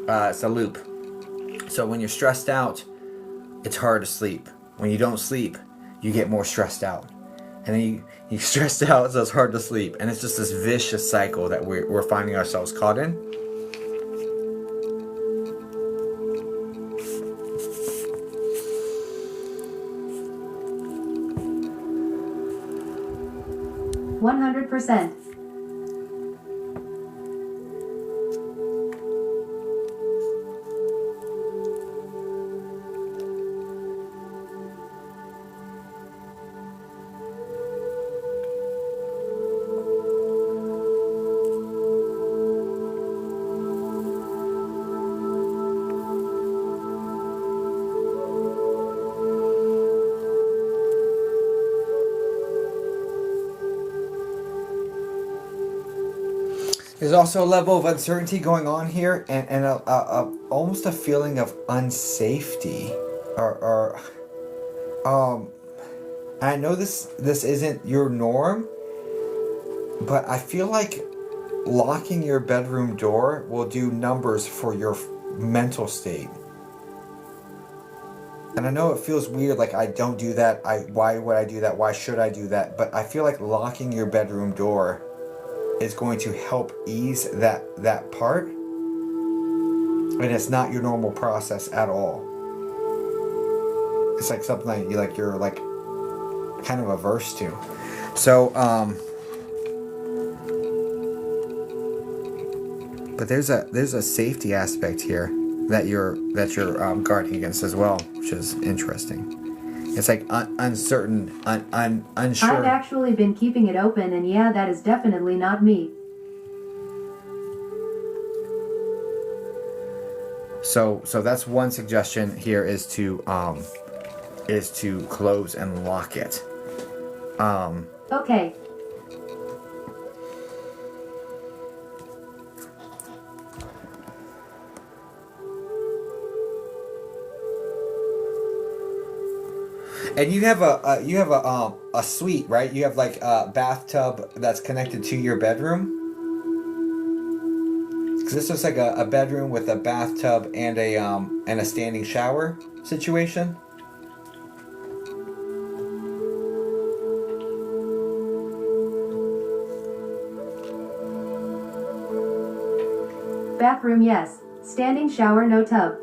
It's a loop. So when you're stressed out, it's hard to sleep. When you don't sleep, you get more stressed out. And then you stressed out, so it's hard to sleep. And it's just this vicious cycle that we're finding ourselves caught in. %. There's also a level of uncertainty going on here, and almost a feeling of unsafety, or I know this isn't your norm, but I feel like locking your bedroom door will do numbers for your mental state. And I know it feels weird, like I don't do that. Why would I do that? Why should I do that? But I feel like locking your bedroom door is going to help ease that part. And it's not your normal process at all. It's like something that you're like kind of averse to. So but there's a safety aspect here that you're guarding against as well, which is interesting. It's like uncertain, unsure. I've actually been keeping it open, and yeah, that is definitely not me. So that's one suggestion here, is to close and lock it. Okay. And you have a suite, right? You have like a bathtub that's connected to your bedroom. Because this looks like a bedroom with a bathtub and a standing shower situation. Bathroom, yes. Standing shower, no tub.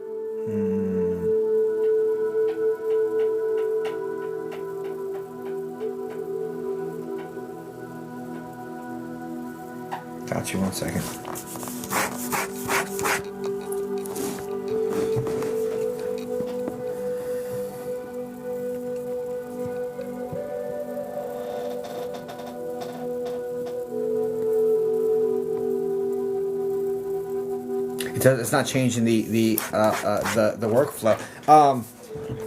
Got you, 1 second. It's not changing the workflow.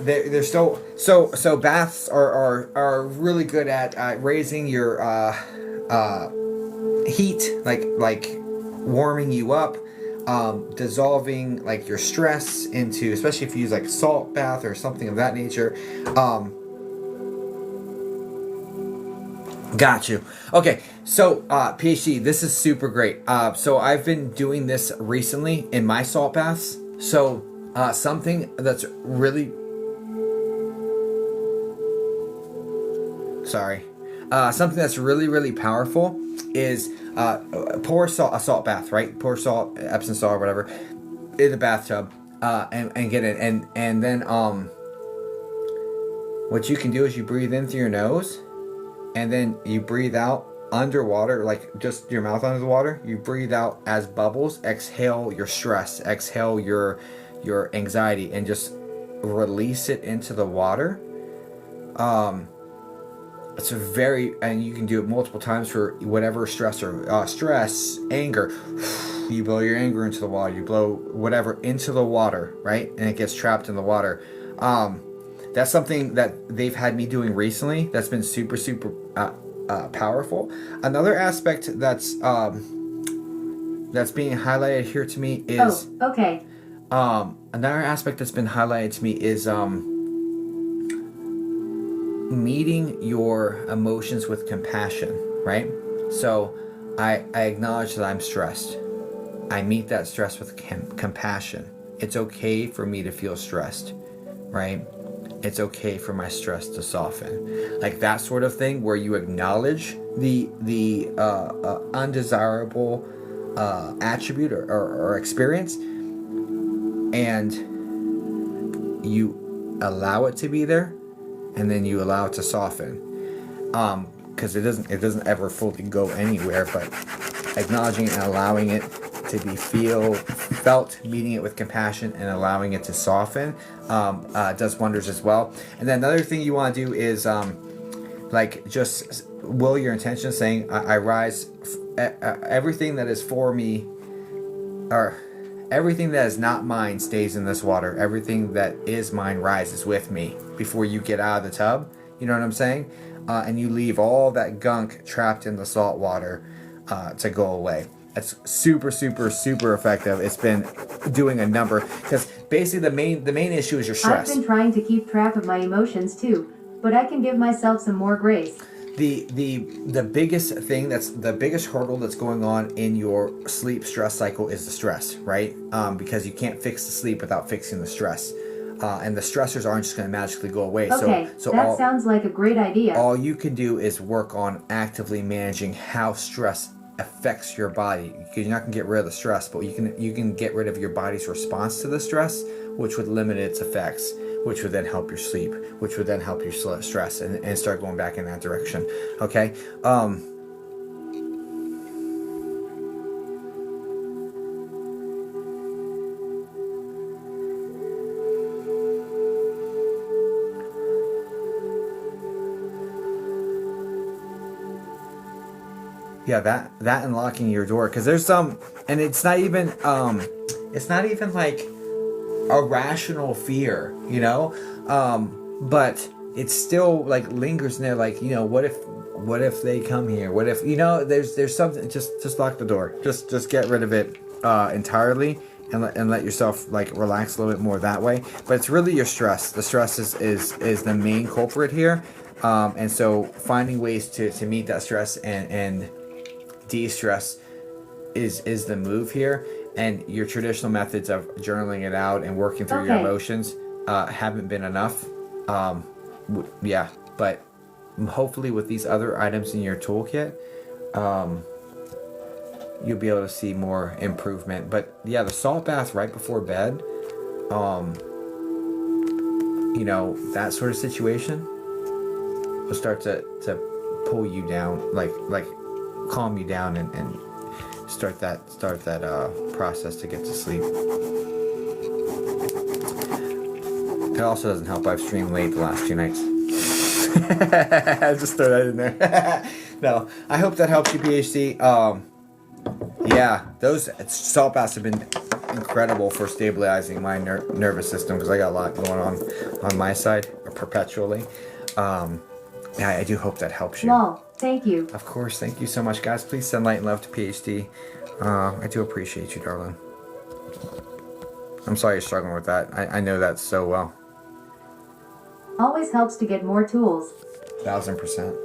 They're still so baths are really good at raising your heat, like warming you up, dissolving like your stress into, especially if you use like salt bath or something of that nature. Got you. Okay, so PhD, this is super great. So I've been doing this recently in my salt baths. So something that's really something that's really powerful is pour a salt bath, right? Pour salt, Epsom salt or whatever, in the bathtub, and get it, and then what you can do is you breathe in through your nose, and then you breathe out underwater, like just your mouth under the water. You breathe out as bubbles. Exhale your stress. Exhale your anxiety, and just release it into the water. It's a very, and you can do it multiple times for whatever stress, anger. You blow your anger into the water. You blow whatever into the water, right? And it gets trapped in the water. That's something that they've had me doing recently. That's been super powerful. Another aspect that's being highlighted here to me is. Oh, okay. Another aspect that's been highlighted to me is meeting your emotions with compassion, right? So I acknowledge that I'm stressed. I meet that stress with compassion. It's okay for me to feel stressed, right? It's okay for my stress to soften. Like that sort of thing, where you acknowledge the undesirable attribute or experience, and you allow it to be there, and then you allow it to soften, because it doesn't ever fully go anywhere. But acknowledging it and allowing it to be felt, meeting it with compassion, and allowing it to soften does wonders as well. And then another thing you want to do is like just will your intention, saying I rise, everything that is for me, or everything that is not mine stays in this water. Everything that is mine rises with me before you get out of the tub. You know what I'm saying? And you leave all that gunk trapped in the salt water to go away. It's super, super, super effective. It's been doing a number because basically the main issue is your stress. I've been trying to keep track of my emotions too, but I can give myself some more grace. The biggest thing that's the biggest hurdle that's going on in your sleep stress cycle is the stress, right? Because you can't fix the sleep without fixing the stress. And the stressors aren't just going to magically go away. Okay, so that sounds like a great idea. All you can do is work on actively managing how stress affects your body. You're not going to get rid of the stress, but you can get rid of your body's response to the stress, which would limit its effects, which would then help your sleep, which would then help your stress and start going back in that direction. Okay? Yeah, that unlocking your door, because there's some, and it's not even like a rational fear, you know, but it still like lingers in there, like, you know, what if they come here, what if, you know, there's something, just lock the door, just get rid of it entirely, and let yourself like relax a little bit more that way. But it's really your stress. The stress is the main culprit here, and so finding ways to meet that stress and de-stress is the move here. And your traditional methods of journaling it out and working through your emotions haven't been enough. Yeah, but hopefully with these other items in your toolkit, you'll be able to see more improvement. But yeah, the salt bath right before bed, you know, that sort of situation will start to pull you down, like calm you down and start that process to get to sleep. It also doesn't help I've streamed late the last 2 nights. Just throw that in there. No, I hope that helps you, PhD. Yeah, those salt baths have been incredible for stabilizing my nervous system, because I got a lot going on my side perpetually. Yeah, I do hope that helps you. Lol, thank you. Of course, thank you so much, guys. Please send light and love to PhD. I do appreciate you, darling. I'm sorry you're struggling with that. I know that so well. Always helps to get more tools. 1000%.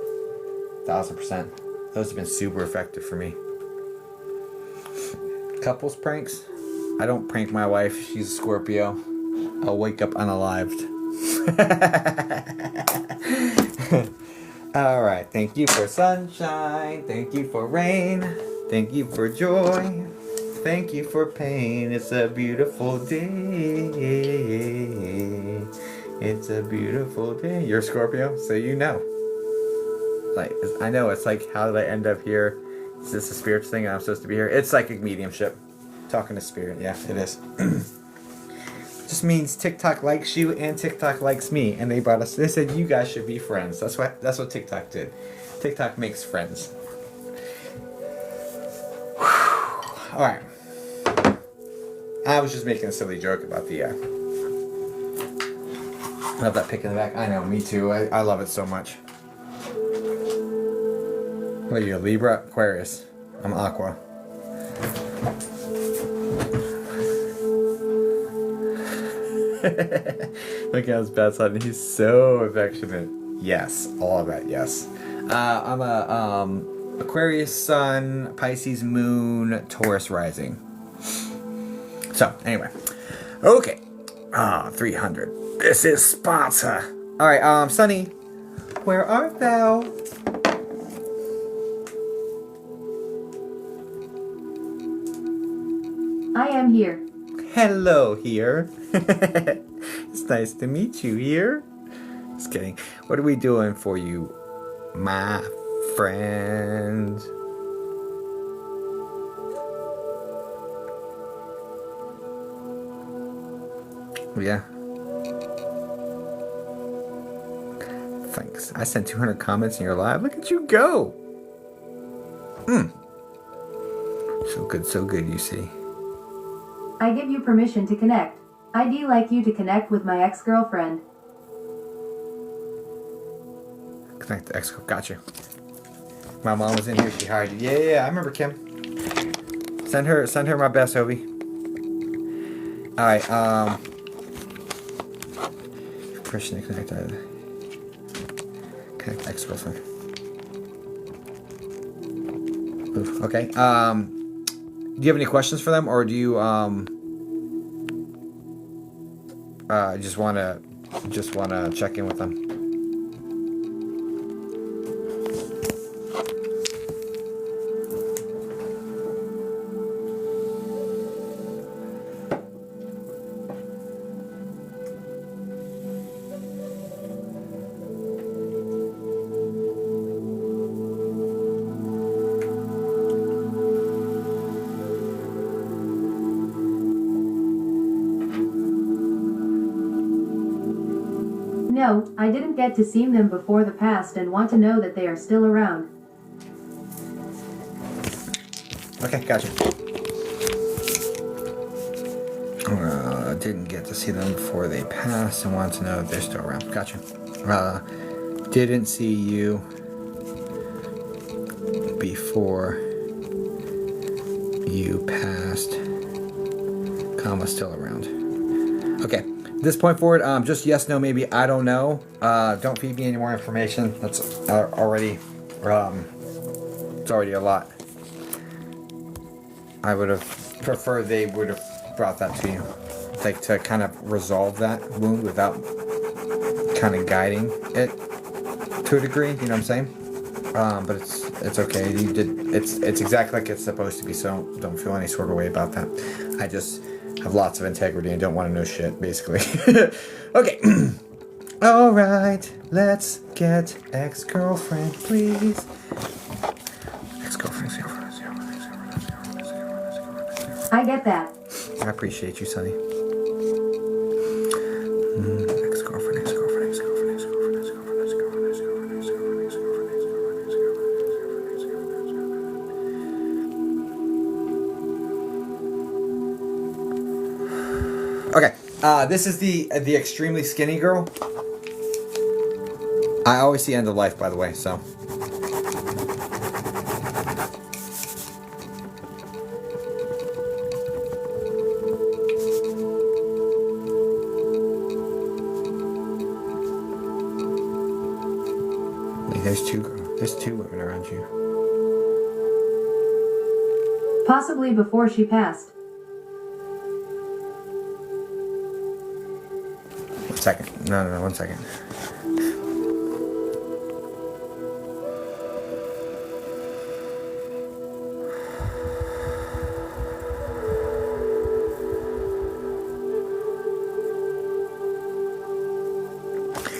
1000%. Those have been super effective for me. Couples pranks. I don't prank my wife. She's a Scorpio. I'll wake up unalived. Alright, thank you for sunshine, thank you for rain, thank you for joy, thank you for pain. It's a beautiful day. It's a beautiful day. You're Scorpio, so you know. Like, I know, it's like, how did I end up here? Is this a spiritual thing and I'm supposed to be here? It's psychic mediumship. Talking to spirit, yeah, it is. Just means TikTok likes you and TikTok likes me, and they brought us. They said you guys should be friends. That's what TikTok did. TikTok makes friends. All right. I was just making a silly joke about the. Love that pick in the back. I know, me too. I love it so much. What are you, Libra, Aquarius? I'm Aqua. Look at his bad side. He's so affectionate. Yes, all of that. Yes. I'm a Aquarius Sun, Pisces Moon, Taurus Rising. So anyway, okay. 300. This is Sparta. All right. Sunny, where art thou? I am here. Hello here. It's nice to meet you here. Just kidding. What are we doing for you, my friend? Yeah. Thanks. I sent 200 comments in your live. Look at you go. So good, you see. I give you permission to connect. I'd like you to connect with my ex-girlfriend. Connect the ex. Got you. My mom was in here. She hired you. Yeah. I remember Kim. Send her my best, Obi. All right. Permission to connect. Connect ex-girlfriend. Oof, okay. Do you have any questions for them, or do you just wanna check in with them? No, I didn't get to see them before the past and want to know that they are still around. Okay, gotcha. Didn't get to see them before they passed and want to know if they're still around. Gotcha. Didn't see you before you passed, comma, still around. Okay. At this point forward, just yes, no, maybe, I don't know. Don't feed me any more information. That's already, it's already a lot. I would have preferred they would have brought that to you. Like, to kind of resolve that wound without kind of guiding it to a degree, you know what I'm saying? But it's okay. You did, it's exactly like it's supposed to be, so don't feel any sort of way about that. I just have lots of integrity and don't want to know shit, basically. Okay. All right, let's get ex-girlfriend, please. Ex-girlfriend. I get that. I appreciate you, Sonny. Okay, this is the extremely skinny girl. I always see end of life, by the way, so. Wait, there's two women around you. Possibly before she passed. One second. No, 1 second.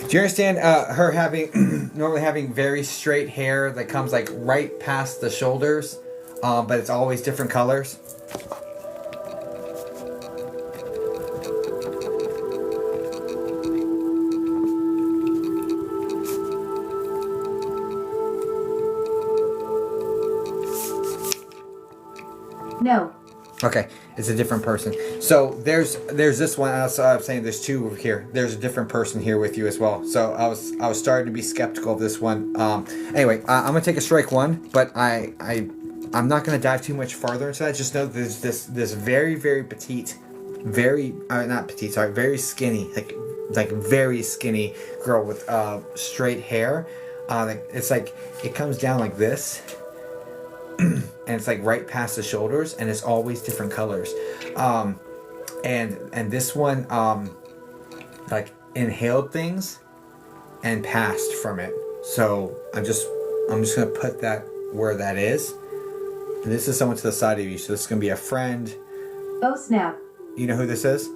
Do you understand her having normally having very straight hair that comes like right past the shoulders, but it's always different colors? No. Okay, it's a different person. So there's this one. I'm saying there's two over here. There's a different person here with you as well. So I was starting to be skeptical of this one. Anyway, I'm gonna take a strike one, but I'm not gonna dive too much farther into that. Just know there's this very petite, very skinny, like very skinny girl with straight hair. It's like it comes down like this. And it's like right past the shoulders, and it's always different colors. And this one like inhaled things and passed from it. So I'm just gonna put that where that is. And this is someone to the side of you, so this is gonna be a friend. Oh snap. You know who this is?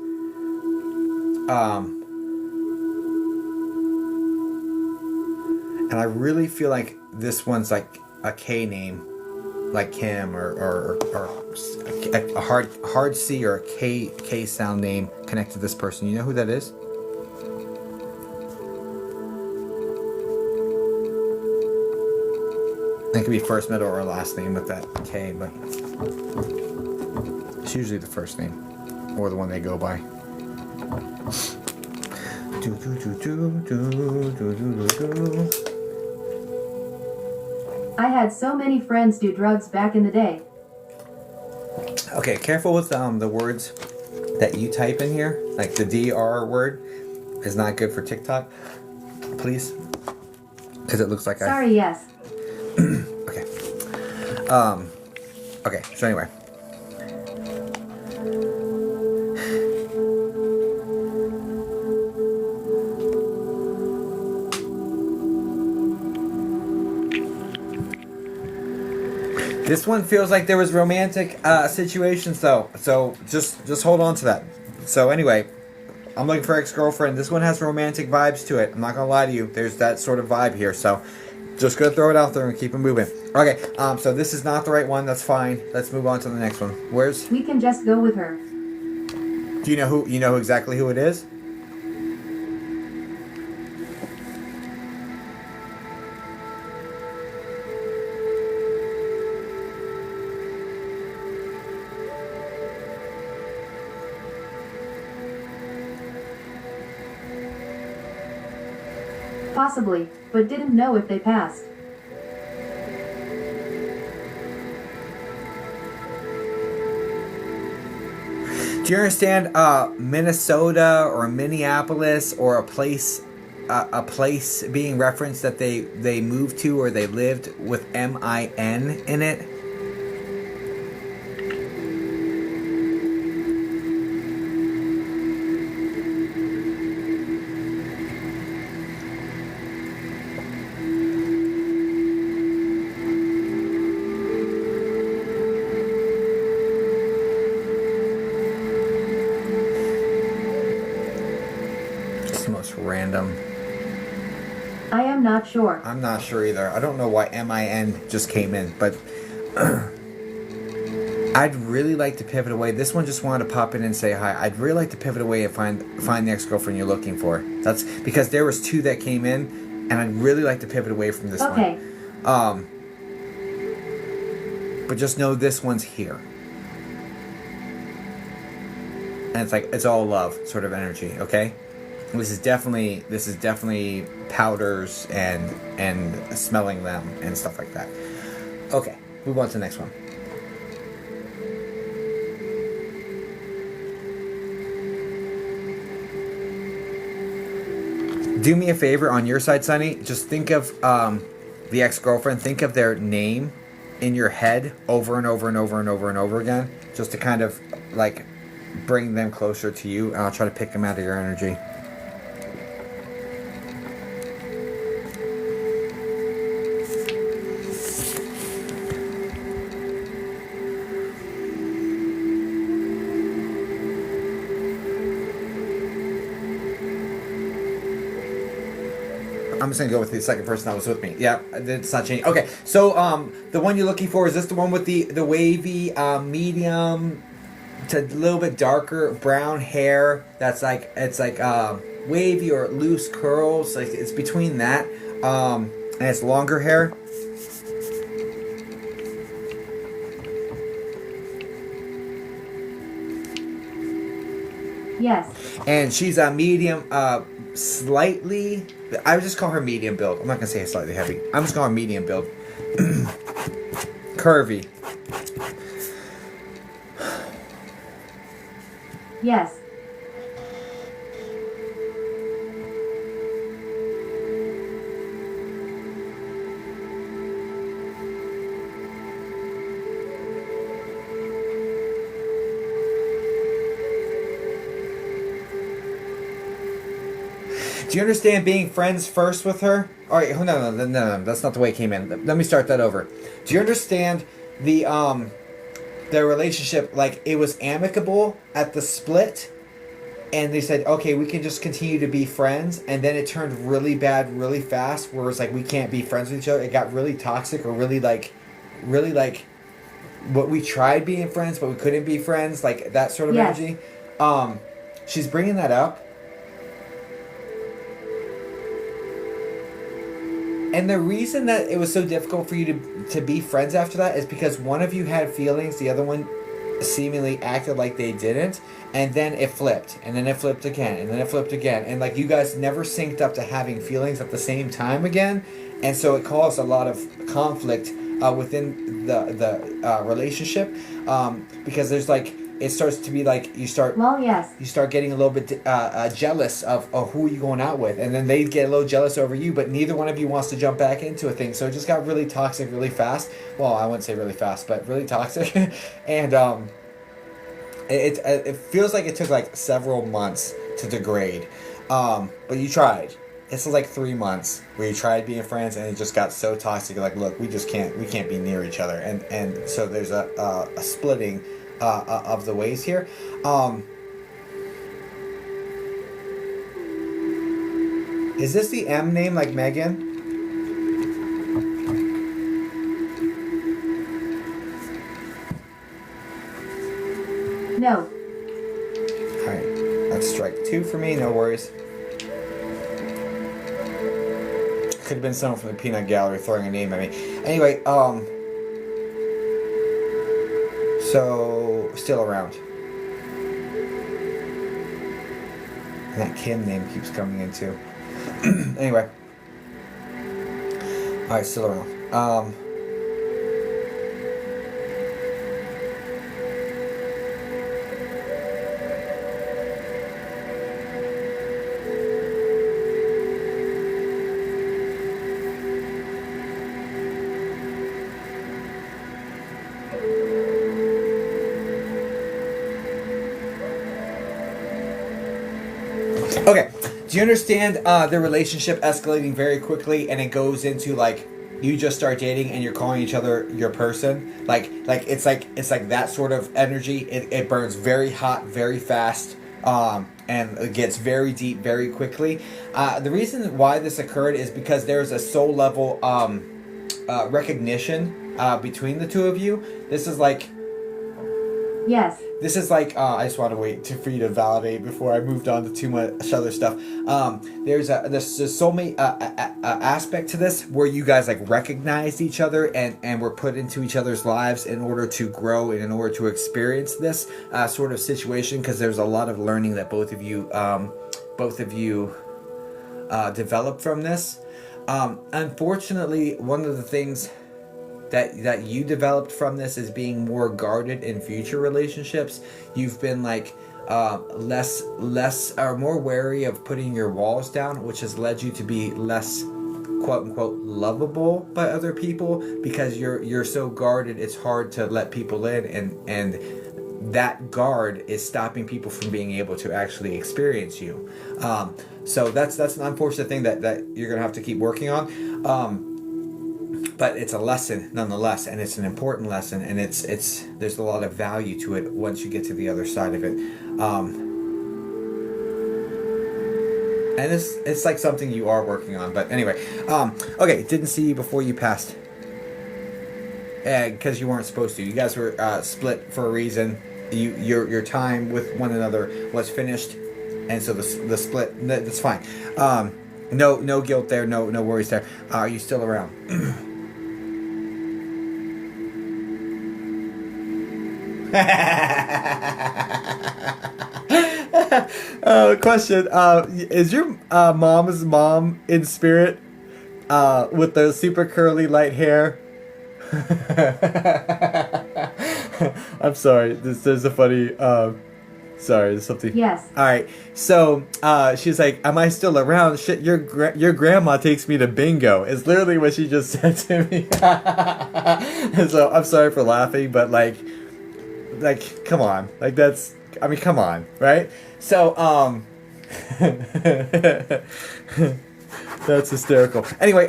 And I really feel like this one's like a K name. Like Kim or a hard C or a K sound name connected to this person. You know who that is? It could be first, middle, or last name with that K, but it's usually the first name or the one they go by. I had so many friends do drugs back in the day. Okay, careful with the words that you type in here. Like the DR word is not good for TikTok. Please. Because it looks like Sorry, yes. Okay. Okay, so anyway. This one feels like there was romantic situations though, so just hold on to that. So anyway, I'm looking for ex-girlfriend. This one has romantic vibes to it. I'm not gonna lie to you. There's that sort of vibe here. So just gonna throw it out there and keep it moving. Okay, so this is not the right one. That's fine. Let's move on to the next one. Where's? We can just go with her. Do you know who? You know exactly who it is? Possibly, but didn't know if they passed. Do you understand Minnesota or Minneapolis or a place being referenced that they moved to or they lived with MIN in it? It's the most random. I am not sure. I'm not sure either. I don't know why MIN just came in, but I'd really like to pivot away. This one just wanted to pop in and say hi. I'd really like to pivot away and find the ex-girlfriend you're looking for. That's because there was two that came in, and I'd really like to pivot away from this Okay. one. But just know this one's here. And it's like it's all love sort of energy, okay? This is definitely powders and smelling them and stuff like that. Okay, move on to the next one. Do me a favor on your side, Sonny. Just think of the ex-girlfriend. Think of their name in your head over and over and over and over and over again, just to kind of like bring them closer to you. And I'll try to pick them out of your energy. I'm just gonna go with the second person that was with me. Yeah, it's not changing. Okay, so the one you're looking for, is this the one with the wavy medium to a little bit darker brown hair? That's like it's like wavy or loose curls. Like it's between that and it's longer hair. Yes. And she's a medium, slightly. I would just call her medium build. I'm not gonna say slightly heavy. I'm just calling her medium build. Curvy. Yes. Do you understand being friends first with her? All right, no, that's not the way it came in. Let me start that over. Do you understand the relationship? Like it was amicable at the split, and they said, okay, we can just continue to be friends, and then it turned really bad really fast, where it's like we can't be friends with each other. It got really toxic, or really like, what we tried being friends, but we couldn't be friends, like that sort of Yes. energy. She's bringing that up. And the reason that it was so difficult for you to be friends after that is because one of you had feelings, the other one seemingly acted like they didn't, and then it flipped, and then it flipped again, and then it flipped again, and like you guys never synced up to having feelings at the same time again, and so it caused a lot of conflict within the relationship, because there's like, it starts to be like you start getting a little bit jealous of who you're going out with, and then they get a little jealous over you, but neither one of you wants to jump back into a thing, so it just got really toxic really fast. Well, I wouldn't say really fast, but really toxic. And it feels like it took like several months to degrade, but you tried. It's like 3 months where you tried being friends, and it just got so toxic. Like, look, we can't be near each other, and so there's a splitting of the ways here. Is this the M name, like Megan? No. Alright, that's strike 2 for me, no worries. Could have been someone from the Peanut Gallery throwing a name at me. Anyway, so still around. And that Kim name keeps coming in too. Anyway. Alright, still around. Okay, do you understand the relationship escalating very quickly, and it goes into like you just start dating and you're calling each other your person? Like it's like that sort of energy. It burns very hot, very fast, and it gets very deep very quickly. The reason why this occurred is because there's a soul level recognition between the two of you. This is like. Yes. This is like, I just want to wait for you to validate before I moved on to too much other stuff. There's a soulmate aspect to this where you guys like recognized each other and were put into each other's lives in order to grow and in order to experience this sort of situation, because there's a lot of learning that both of you developed from this. Unfortunately, one of the things that you developed from this is being more guarded in future relationships. You've been like less or more wary of putting your walls down, which has led you to be less quote unquote lovable by other people, because you're so guarded. It's hard to let people in, and that guard is stopping people from being able to actually experience you. So that's an unfortunate thing that you're gonna have to keep working on. But it's a lesson nonetheless, and it's an important lesson, and it's there's a lot of value to it once you get to the other side of it. And it's like something you are working on. But anyway, okay, didn't see you before you passed, because you weren't supposed to. You guys were split for a reason. Your time with one another was finished, and so the split, that's fine. No guilt there, no worries there. Are you still around? Question: is your mom's mom in spirit with the super curly light hair? I'm sorry. There's a funny. Sorry, there's something. Yes. All right. So she's like, "Am I still around?" Shit, your grandma takes me to bingo. Is literally what she just said to me. So I'm sorry for laughing, but like, come on, like that's. I mean, come on, right? So that's hysterical. Anyway,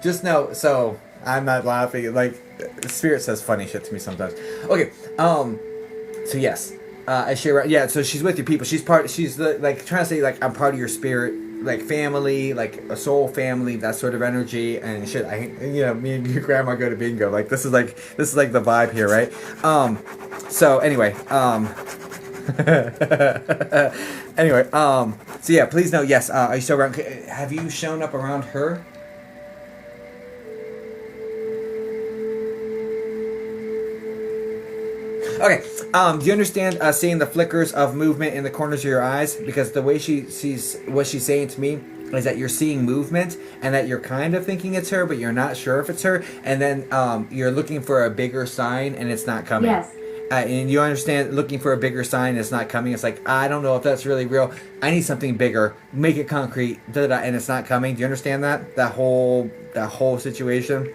just know. So I'm not laughing. Like, Spirit says funny shit to me sometimes. Okay. So yes. Yeah, so she's with your people. She's like trying to say like I'm part of your spirit, like family, like a soul family, that sort of energy and shit. Me and your grandma go to bingo. Like this is like the vibe here, right? So anyway, so yeah, please know, yes, are you still around? Have you shown up around her? Okay, do you understand seeing the flickers of movement in the corners of your eyes? Because the way she sees what she's saying to me is that you're seeing movement and that you're kind of thinking it's her, but you're not sure if it's her. And then you're looking for a bigger sign and it's not coming. Yes. And you understand, looking for a bigger sign, it's not coming. It's like, I don't know if that's really real. I need something bigger. Make it concrete. And it's not coming. Do you understand that? That whole situation?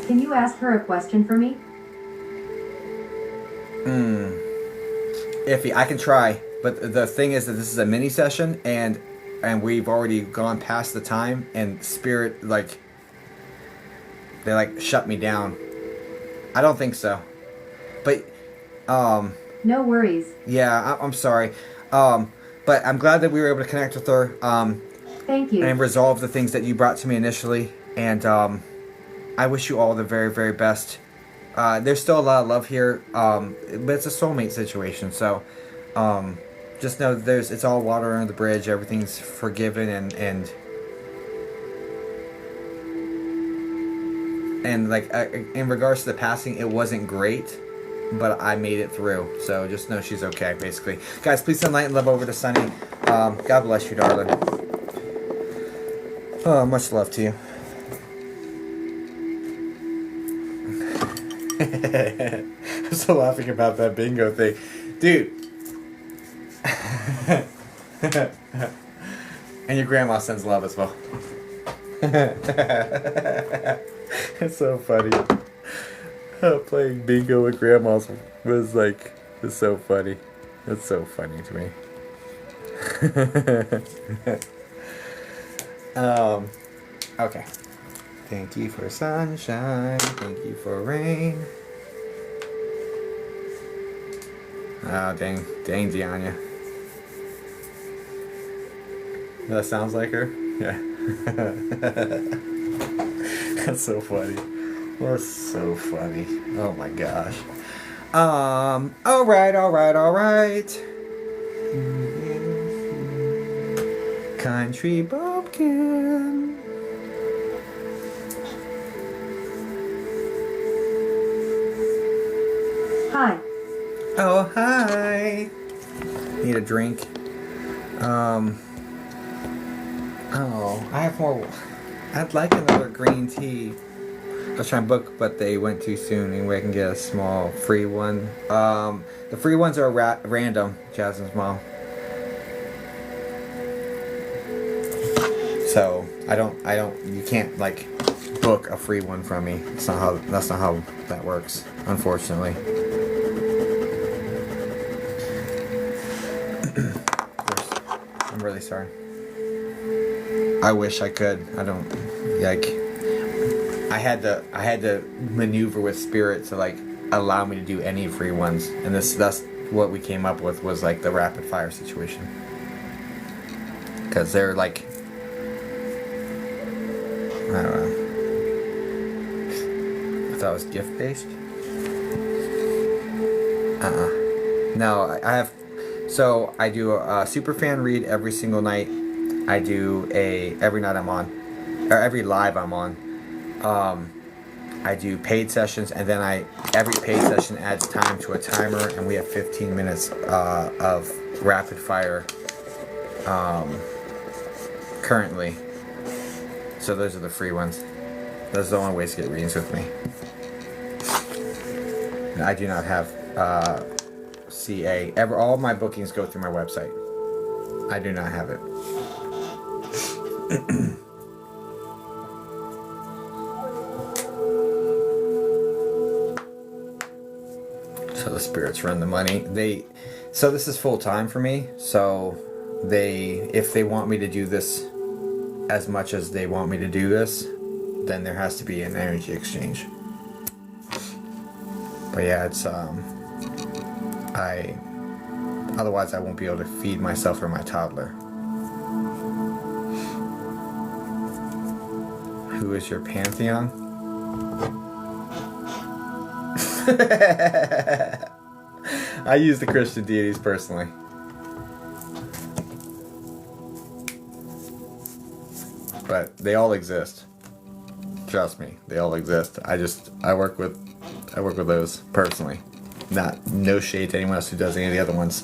Can you ask her a question for me? Iffy. I can try. But the thing is that this is a mini session and we've already gone past the time, and Spirit, like, they like shut me down. I don't think so. But No worries. yeah, I'm sorry. But I'm glad that we were able to connect with her. Thank you. And resolve the things that you brought to me initially. And I wish you all the very, very best. There's still a lot of love here, but it's a soulmate situation. So just know that it's all water under the bridge. Everything's forgiven, and like in regards to the passing, it wasn't great, but I made it through. So just know she's okay, basically. Guys, please send light and love over to Sunny. God bless you, darling. Oh, much love to you. I'm still laughing about that bingo thing. Dude. And your grandma sends love as well. It's so funny. Playing bingo with grandmas was like, it's so funny. It's so funny to me. Okay. Thank you for sunshine. Thank you for rain. Oh, dang, Deanya. That sounds like her? Yeah. That's so funny. That's so funny. Oh my gosh. Alright. Country bumpkin. Hi. Oh, hi. Need a drink. Oh, I have more. I'd like another green tea. I was trying to book, but they went too soon. Anyway, I can get a small free one. The free ones are random, Jasmine's mom. So you can't like book a free one from me. That's not how that works, unfortunately. I'm really sorry. I wish I could. I don't like. I had to maneuver with Spirit to like allow me to do any free ones, and that's what we came up with, was like the rapid fire situation. Because they're like, I don't know. I thought it was gift based. No, I have. So I do a superfan read every single night. I do every night I'm on, or every live I'm on. I do paid sessions, and then every paid session adds time to a timer, and we have 15 minutes of rapid fire currently. So those are the free ones. Those are the only ways to get readings with me. And I do not have CA. All my bookings go through my website. I do not have it. So the spirits run the money. So this is full time for me. So if they want me to do this as much as they want me to do this, then there has to be an energy exchange. But yeah, it's otherwise I won't be able to feed myself or my toddler. Who is your pantheon? I use the Christian deities personally. But they all exist. Trust me, they all exist. I work with those personally. No shade to anyone else who does any of the other ones.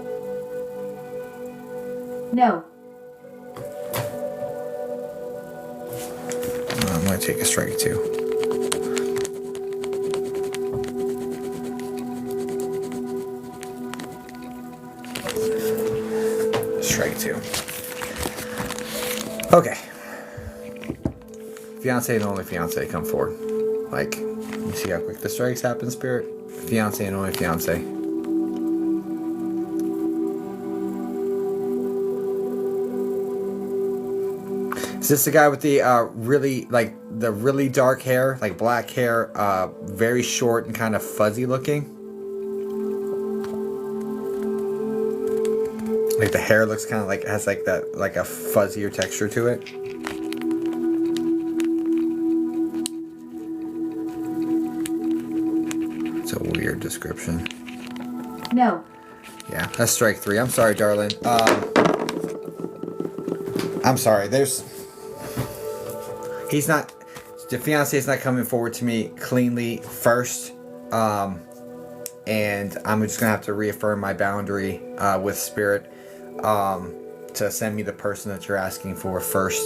No. I'm going to take a strike 2. Strike 2. Okay. Fiance and only fiance, come forward. Like, you see how quick the strikes happen, Spirit? Fiance and only fiance. Is this the guy with the really dark hair, like black hair, very short and kind of fuzzy looking? Like the hair looks kind of like has like that like a fuzzier texture to it. It's a weird description. No. Yeah, that's strike 3. I'm sorry, darling. I'm sorry. He's not. The fiance is not coming forward to me cleanly first, and I'm just gonna have to reaffirm my boundary with Spirit to send me the person that you're asking for first.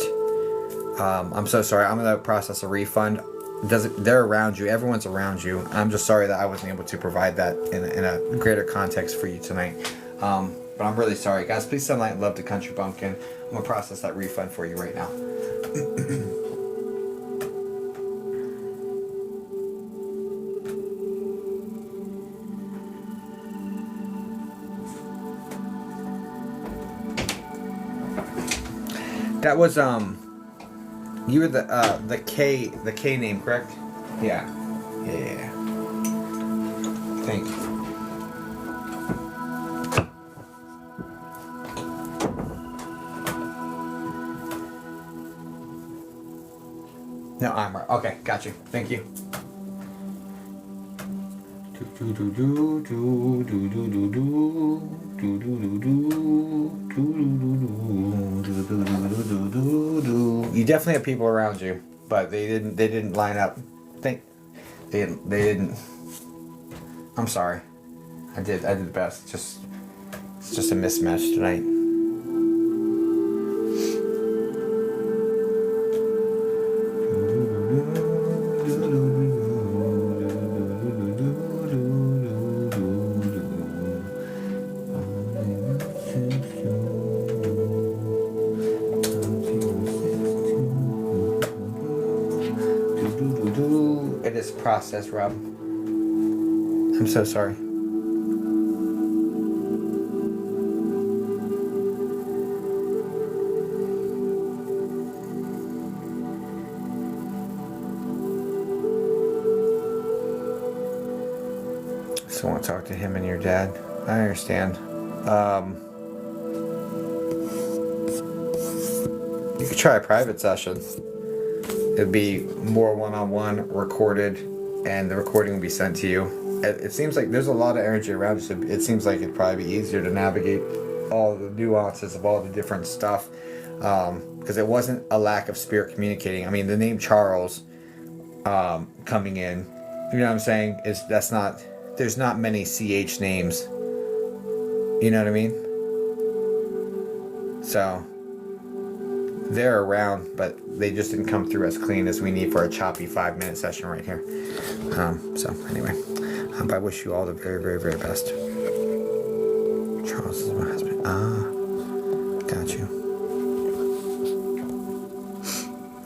I'm so sorry. I'm gonna process a refund. They're around you. Everyone's around you. I'm just sorry that I wasn't able to provide that in a greater context for you tonight. But I'm really sorry, guys. Please send light and love to Country Bumpkin. I'm gonna process that refund for you right now. That was you were the K name, correct? Yeah. Thank you. No, I'm right. Okay, got you. Thank you. You definitely have people around you, but they didn't line up. They didn't. I'm sorry. I did the best. It's just a mismatch tonight. It is processed, Rob. I'm so sorry. Still want to talk to him and your dad. I understand. You could try a private session. It'd be more one-on-one, recorded, and the recording will be sent to you. It seems like there's a lot of energy around you, so it seems like it'd probably be easier to navigate all the nuances of all the different stuff, because it wasn't a lack of spirit communicating. I mean, the name Charles coming in, you know what I'm saying, there's not many CH names. You know what I mean? So they're around, but they just didn't come through as clean as we need for a choppy 5-minute session right here. So anyway, I wish you all the very, very, very best. Charles is my husband. Got you.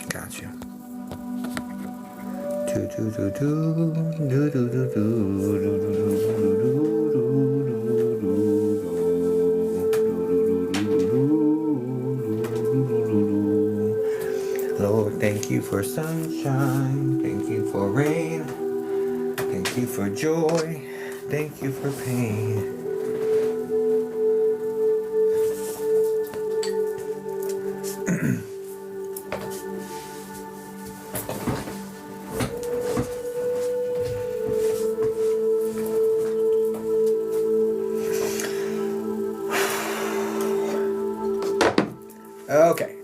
Got you. Lord, thank you for sunshine, thank you for rain, thank you for joy, thank you for pain. Okay.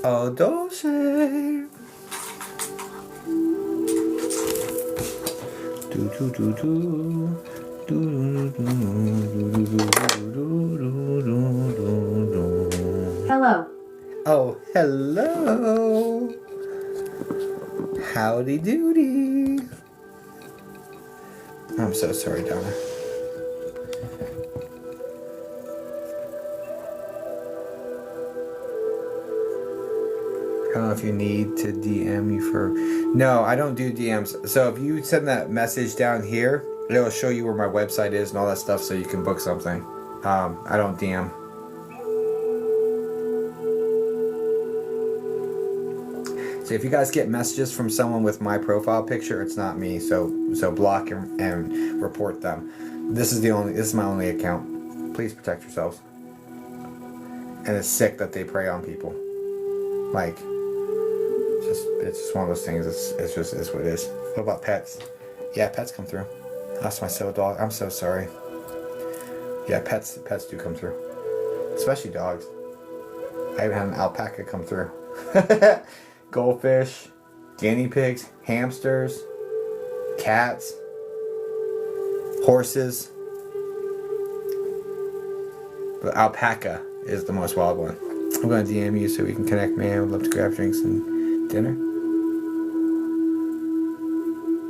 Oh, Dulce. Do, do, do, do. Do, do, do, do, do, do, do. Hello. Oh, hello. Howdy doody. I'm so sorry, Donna. I don't know if you need to DM you for... No, I don't do DMs. So if you send that message down here, it'll show you where my website is and all that stuff so you can book something. I don't DM. So if you guys get messages from someone with my profile picture, it's not me. So block and report them. This is my only account. Please protect yourselves. And it's sick that they prey on people. Like, it's just one of those things. It's what it is. What about pets? Yeah, pets come through. That's my soul dog. I'm so sorry. Yeah, pets do come through, especially dogs. I even had an alpaca come through. Goldfish, guinea pigs, hamsters, cats, horses. But alpaca is the most wild one. I'm going to DM you so we can connect, man. I would love to grab drinks and dinner.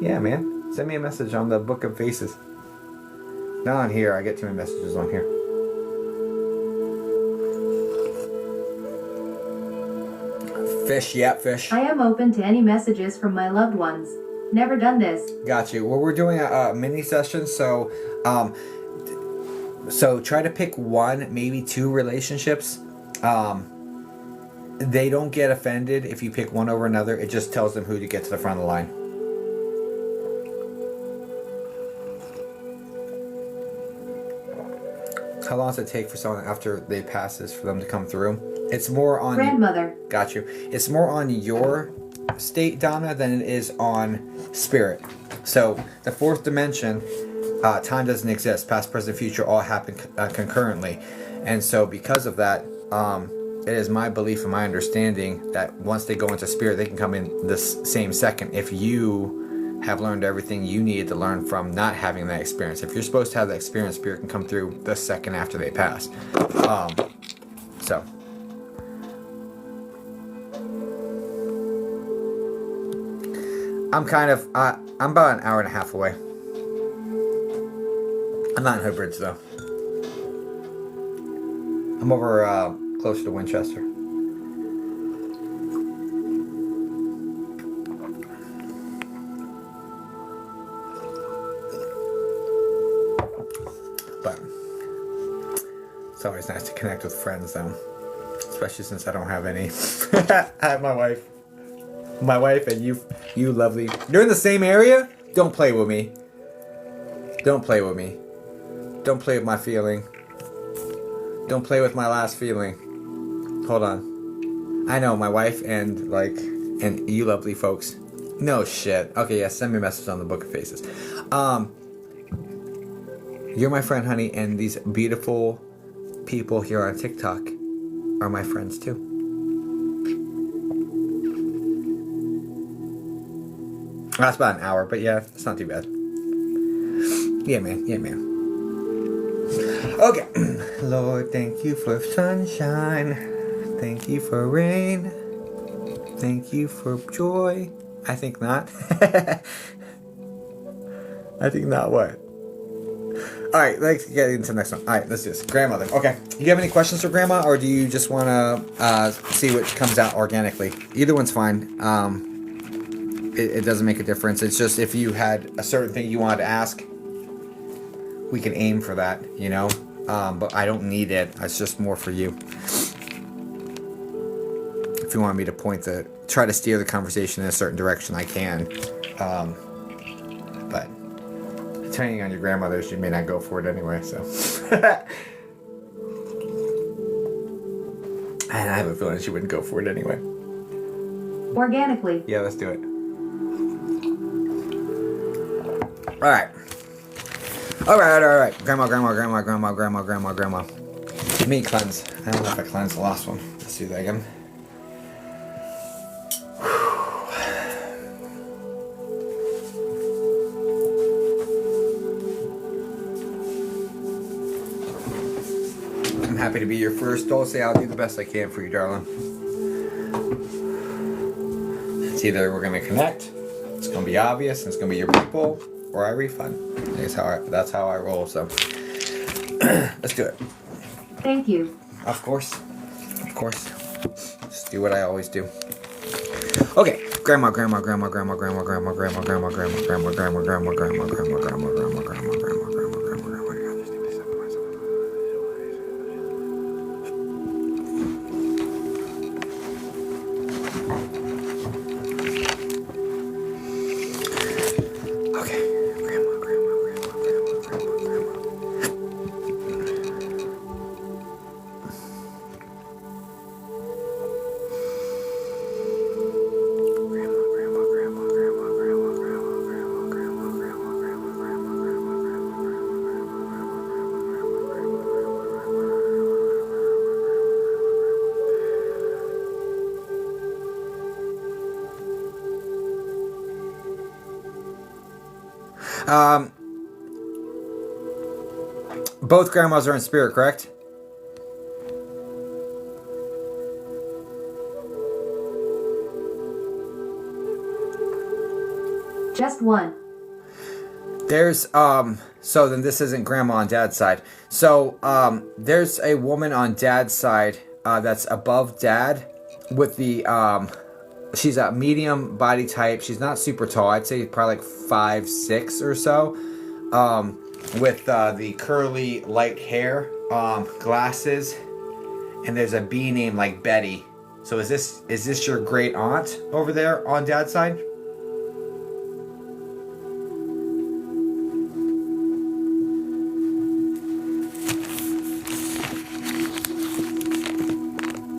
Yeah, man. Send me a message on the Book of Faces. Not on here. I get too many messages on here. Fish, yeah, fish. I am open to any messages from my loved ones. Never done this. Got you. Well, we're doing a mini session, so try to pick one, maybe two relationships. They don't get offended if you pick one over another. It just tells them who to get to the front of the line. How long does it take for someone after they pass this for them to come through? It's more on... Grandmother. Got you. It's more on your state, Donna, than it is on spirit. So the fourth dimension, time doesn't exist. Past, present, future all happen concurrently. And so because of that, it is my belief and my understanding that once they go into spirit, they can come in this same second if you have learned everything you needed to learn from not having that experience. If you're supposed to have that experience, spirit can come through the second after they pass. So I'm about an hour and a half away. I'm not in Hoodbridge though. I'm over closer to Winchester. But it's always nice to connect with friends though. Especially since I don't have any. I have my wife. My wife and you lovely. You're in the same area? Don't play with me. Don't play with me. Don't play with my feeling. Don't play with my last feeling. Hold on. I know, my wife and you lovely folks. No shit. Okay, yeah, send me a message on the Book of Faces. You're my friend, honey, and these beautiful people here on TikTok are my friends too. That's about an hour, but yeah, it's not too bad. Yeah, man. Yeah, man. Okay. Lord, thank you for sunshine. Thank you for rain. Thank you for joy. I think not. I think not what? Alright, let's get into the next one. Alright, let's do this. Grandmother. Okay. Do you have any questions for Grandma, or do you just want to see what comes out organically? Either one's fine. It doesn't make a difference. It's just if you had a certain thing you wanted to ask, we can aim for that, you know? But I don't need it. It's just more for you. If you want me to try to steer the conversation in a certain direction, I can. But depending on your grandmother, she may not go for it anyway, so. And I have a feeling she wouldn't go for it anyway. Organically. Yeah, let's do it. Alright. Alright. Grandma. Let me cleanse. I don't know if I cleansed the last one. Let's do that again. happy to be your first dulce. I'll do the best I can for you, darling. It's either we're going to connect, it's going to be obvious, and it's going to be your people, or I refund. That's how I roll, so let's do it. Thank you. Of course. Of course. Just do what I always do. Okay. Grandma. Both grandmas are in spirit, correct? Just one. There's so then this isn't grandma on dad's side. So there's a woman on dad's side that's above dad with the she's a medium body type. She's not super tall. I'd say probably like 5'6" or so. With the curly light hair, glasses, and there's a bee named like Betty. So is this your great aunt over there on dad's side?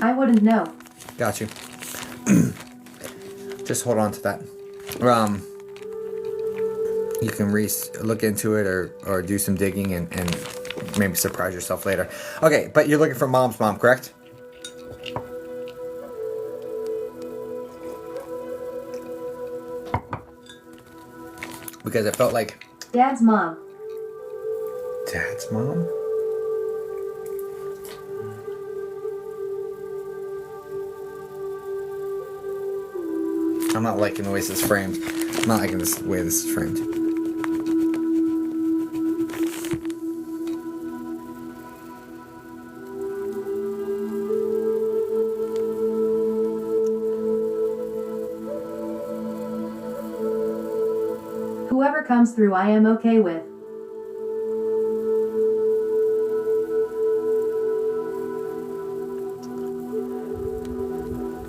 I wouldn't know. Got you. Just hold on to that. You can look into it or do some digging and maybe surprise yourself later. Okay, but you're looking for mom's mom, correct? Because it felt like Dad's mom. Dad's mom? I'm not liking the way this is framed. I'm not liking the way this is framed. Whoever comes through, I am okay with.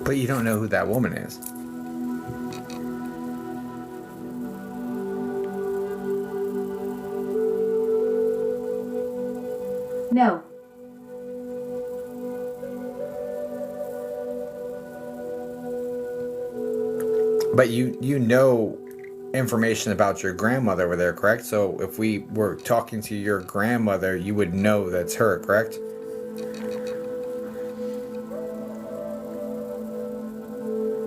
But you don't know who that woman is. No. But you know information about your grandmother over there, correct? So if we were talking to your grandmother, you would know that's her, correct?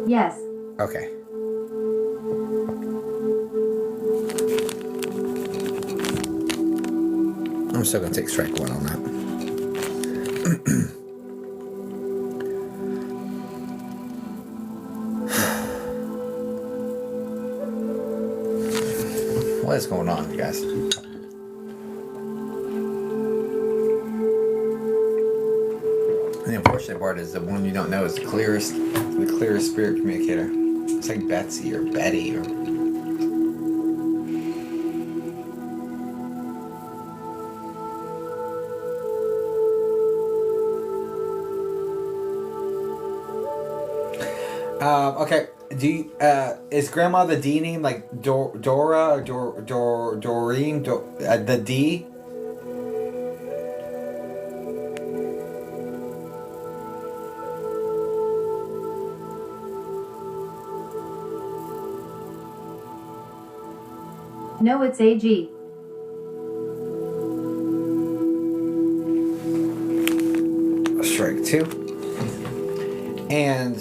Yes. Okay. I'm still gonna take strike one on that. What is going on, you guys? The unfortunate part is the one you don't know is the clearest spirit communicator. It's like Betsy or Betty or. Okay. Do you, is Grandma the D name like Dora or Doreen? The D? No, it's AG. Strike two. And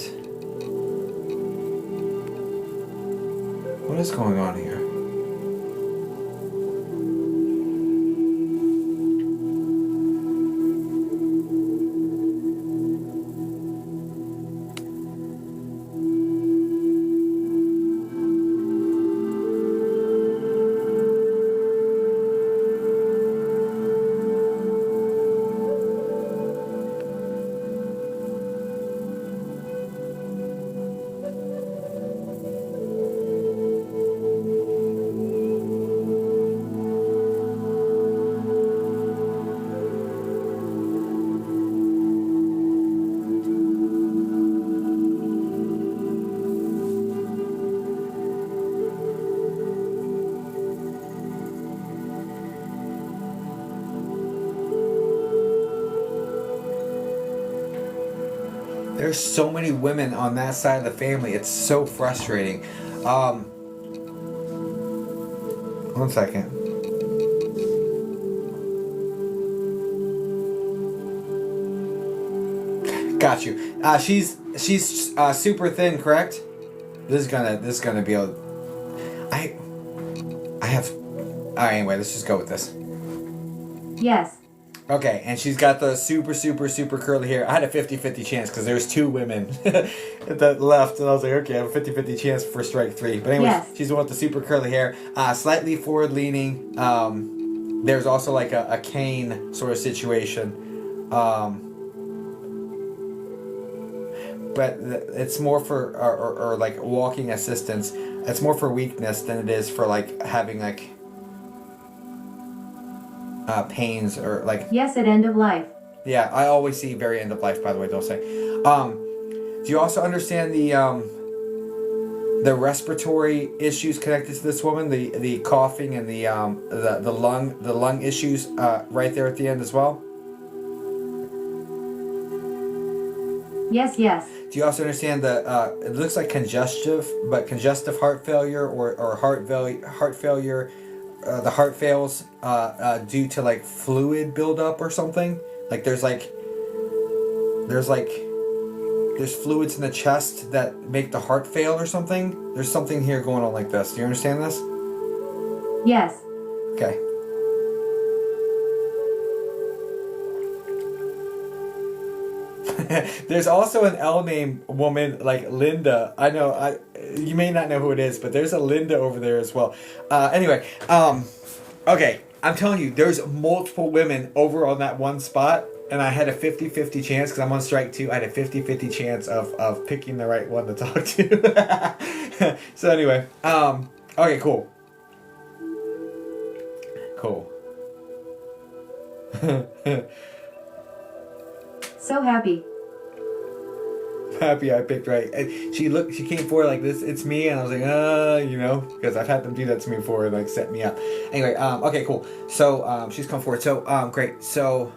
what is going on here? There's so many women on that side of the family. It's so frustrating. One second. Got you. She's super thin, correct? This is gonna be a. I have. Alright, anyway, let's just go with this. Yes. Okay, and she's got the super curly hair. I had a 50-50 chance because there's 2 women that left, and I was like, okay, I have a 50-50 chance for strike 3. But anyway, yes. She's the one with the super curly hair, slightly forward leaning. There's also like a cane sort of situation, but it's more for or like walking assistance. It's more for weakness than it is for like having like. Pains or like yes, at end of life. Yeah, I always see very end of life. By the way, don't say. Do you also understand the respiratory issues connected to this woman? The coughing and the lung issues right there at the end as well. Yes. Do you also understand the it looks like congestive heart failure or heart failure? The heart fails due to like fluid buildup or something. Like there's fluids in the chest that make the heart fail or something. There's something here going on like this. Do you understand this? Yes. Okay. There's also an L name woman like Linda. I know you may not know who it is, but there's a Linda over there as well. Anyway, okay, I'm telling you, there's multiple women over on that one spot, and I had a 50-50 chance because I'm on strike 2. I had a 50-50 chance of picking the right one to talk to. So anyway, okay, cool. So happy. Happy I picked right. And she came forward like this, it's me, and I was like, because I've had them do that to me before and like set me up. Anyway, okay, cool. So she's come forward. So great. So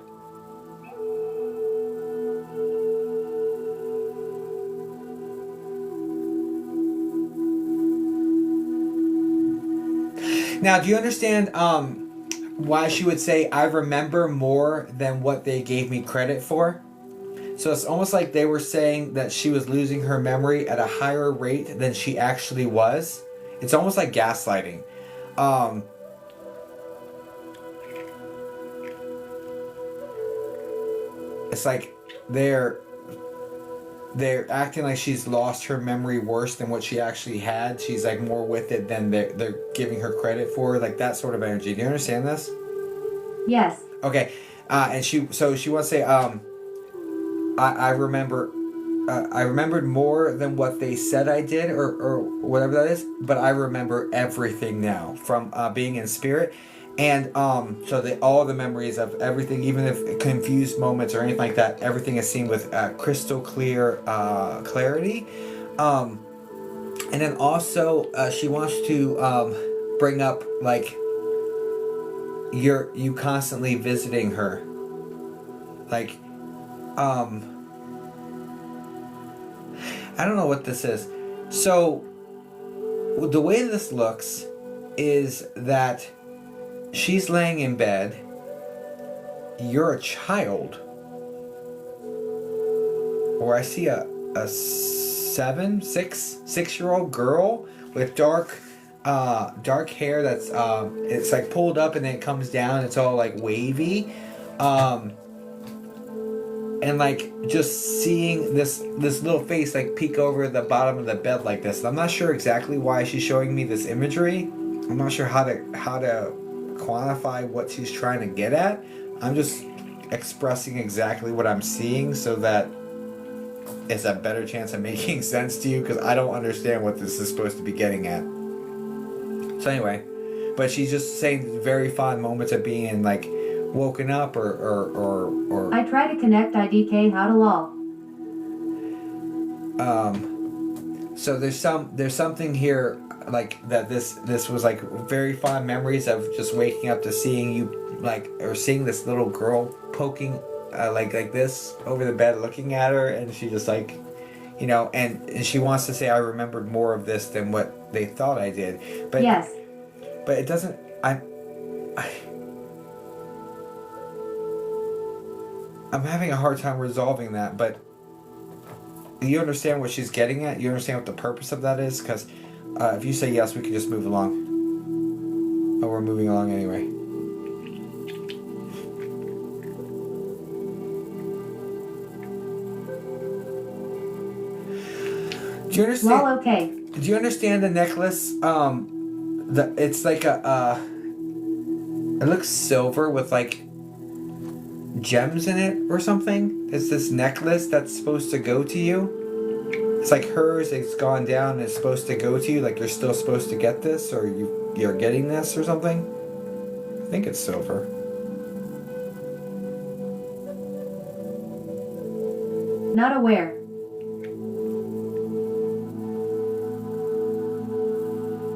now, do you understand why she would say I remember more than what they gave me credit for? So it's almost like they were saying that she was losing her memory at a higher rate than she actually was. It's almost like gaslighting. It's like they're acting like she's lost her memory worse than what she actually had. She's like more with it than they're giving her credit for, like that sort of energy. Do you understand this? Yes. Okay. And she wants to say, I remembered more than what they said I did or whatever that is, but I remember everything now from being in spirit. And so all the memories of everything, even if confused moments or anything like that, everything is seen with crystal clear clarity. And then also she wants to bring up like you constantly visiting her, like I don't know what this is. So the way this looks is that she's laying in bed. You're a child. Or I see a 6-year-old girl with dark hair that's it's like pulled up and then it comes down. It's all like wavy. And like just seeing this little face like peek over the bottom of the bed like this. I'm not sure exactly why she's showing me this imagery. I'm not sure how to quantify what she's trying to get at. I'm just expressing exactly what I'm seeing so that it's a better chance of making sense to you, because I don't understand what this is supposed to be getting at. So anyway, but she's just saying very fond moments of being like woken up or I try to connect IDK how to lol. So there's something here like that this was like very fond memories of just waking up to seeing you like, or seeing this little girl poking like this over the bed looking at her, and she just like, you know, and she wants to say I remembered more of this than what they thought I did. But yes. But it doesn't. I'm having a hard time resolving that, but you understand what she's getting at? You understand what the purpose of that is? Because if you say yes, we can just move along. Oh, we're moving along anyway. Do you understand? Well, okay. Do you understand the necklace? It's like it looks silver with like gems in it or something. It's this necklace that's supposed to go to you. It's like hers. It's gone down and it's supposed to go to you. Like you're still supposed to get this, or you're getting this or something. I think it's silver. Not aware.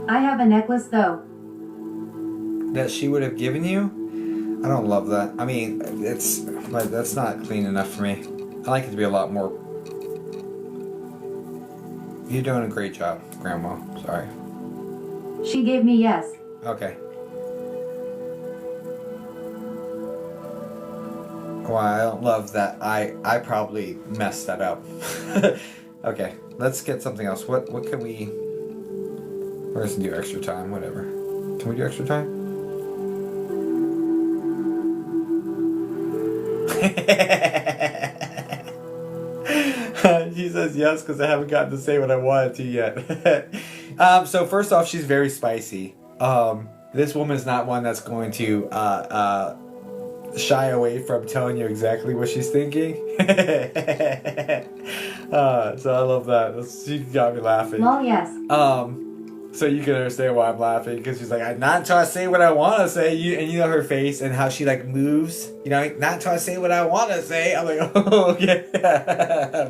I have a necklace though. That she would have given you? I don't love that. I mean, it's like that's not clean enough for me. I like it to be a lot more. You're doing a great job, Grandma. Sorry. She gave me yes. Okay. Well, I don't love that. I probably messed that up. Okay, let's get something else. What can we? We're just gonna do extra time. Whatever. Can we do extra time? She says yes because I haven't gotten to say what I wanted to yet. So first off, she's very spicy. This woman is not one that's going to shy away from telling you exactly what she's thinking. So I love that. She got me laughing. Well, yes. So you can understand why I'm laughing, because she's like, I'm not trying to say what I want to say. And you know her face and how she like moves. You know, not trying to say what I want to say. I'm like, oh, okay.